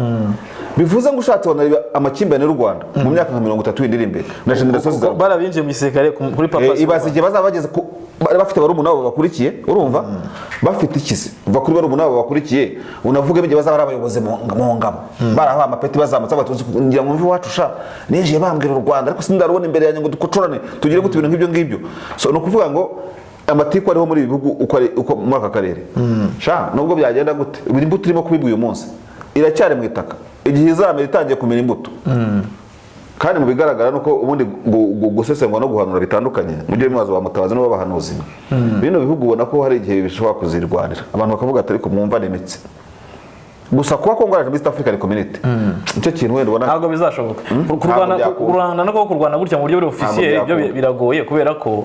bivuze ngo ushatse wanareba amakimbane y'u Rwanda mu myaka 30 iri imbere na generation barabinjiye mu gisirikare kuri papa ibazije bazabageze bafite barumuna babo bakurikiye urumva bafite ikizi uva kuri barumuna babo bakurikiye unavuga ibyo bazaba abayobozi mu ngabo baraha amapeti bazamutse abatuzi ngira ngo mvi wacu sha nije bambwira u Rwanda ariko sindarubona imbere yanjye ngo dukocorane tugire gute ibintu nk'ibyo ngibyo. So no kuvuga ngo amatiku ariho muri ibihugu uko muri aka karere sha nubwo byagenda gute ibiri imbuto irimo kubibwa uyu munsi iracyari mu itaka igihe izamera itangiye kumera imbuto kandi mu bigaragara nuko ubundi gusesengwa no guhanura bitandukanye mu gihe mwazo bamutabaza no babahanuzi bino bihugu ubona ko hari igihe bishobora kuzirwanira abantu bakavuga atari ko mwumva nemitse gusa kuba Kongo muri East African Community nicyo kintu wenda ubona ntabwo bizashoboka kurwana no kurwana gutya mu buryo buri officiel ibyo biragoye kubera ko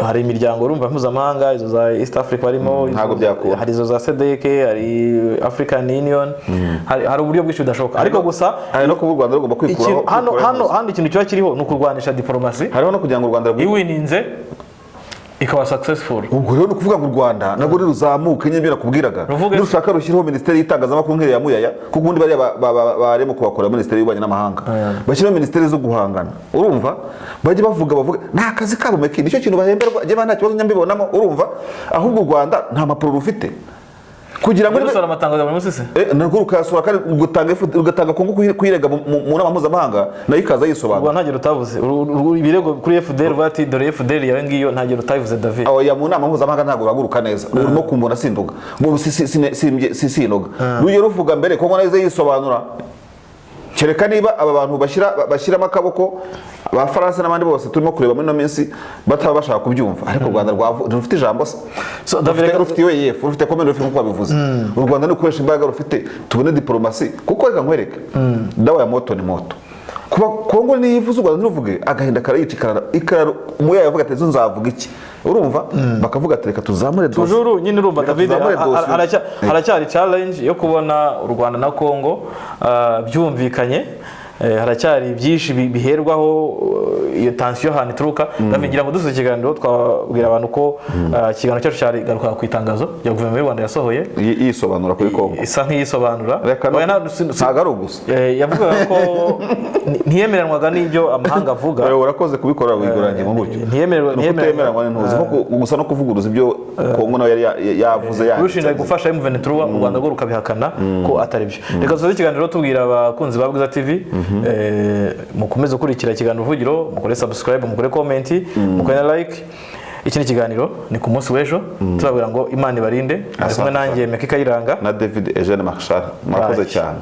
hari imiryango urumva mpuzamahanga izo za East Africa barimo hari izo za SADC hari African Union hari uburyo bwinshi budashoboka ariko gusa hari no kuba u Rwanda rugomba kwikuraho hano ikintu cyo kiriho no kurwanisha diplomasi hariho no kugira ngo u Rwanda iwininze ikaba successful. ubwo rero ni ukuvuga ngo u Rwanda nabwo ruzamuke nyine birakubwiraga Ushaka rushyiraho minisiteri y'itangazamakuru nk'iriya ya Muyaya kuko ubundi bari baremo kubakora minisiteri y'ububanyi n'amahanga bashyiraho minisiteri zo guhangana urumva bajye bavuga nta kazi kabo meki nicyo kintu bahemberwa njye nta kibazo nyambibonamo urumva ahubwo u Rwanda nta mapuro rufite kugira ngo rusara amatangazo buri munsi se narwo rukasura kandi ugatanga kongo kuyirega mu nama mpuzamahanga nayo ikaza yisobanura ntagero utavuze ibirego kuri FDR bati dore FDR yawe ngiyo ntagero utavuze David aho ya mu nama mpuzamahanga ntago uraguruka neza urimo kumbona sinduga ngo sinoga rugero ruvuga mbere kongo nayo yisobanura kereka niba aba bantu bashyiramo akaboko ba France n'abandi bose turimo kureba muri no minsi bataba bashaka kubyumva ariko u Rwanda rufite ijambo se David rufite UEF rufite komende rufite nko babivuze u Rwanda ni ukoresha imbaraga rufite tubone diplomasi kuko reka nkwereke dawa ya moto ni moto kuba Kongo ni yivuze u Rwanda ntiruvuge agahinda karayicikara ikararo umuya yavuga ati nzavuga iki urumva bakavuga ati reka tuzamure dose tujuru nyine urumva David haracyari challenge yo kubona u Rwanda na Kongo byumvikanye haracyari byinshi biherwaho iyo tension hano ituruka ndavugira ngo dusuze ikiganiro twabwira abantu ko ikiganiro cyacu cyari garuka ku itangazo ya guverinoma y'u Rwanda yasohoye yisobanura kuri Kongo isa nk'iyisobanura ntago gusa yavugaga ko ntiyemeranwaga n'ibyo amahanga avuga urakoze kubikora wigoranye mu buryo ntiyemeranwa n'intuzi nko gusa no kuvuguruza ibyo Kongo nayo yari yavuze rushinzwe gufasha M23 u Rwanda rwo rukabihakana ko atari byo reka dusuze ikiganiro tubwira abakunzi ba Bwiza TV mukomeze ukurikira ikiganiro Ruvugiro mukore subscribe mukore comment mukore like iki ni ikiganiro ni ku munsi w'ejo turabwira ngo Imana ibarinde ari kumwe nanjye Meki Kayiranga na David Eugene Marshal mwakoze cyane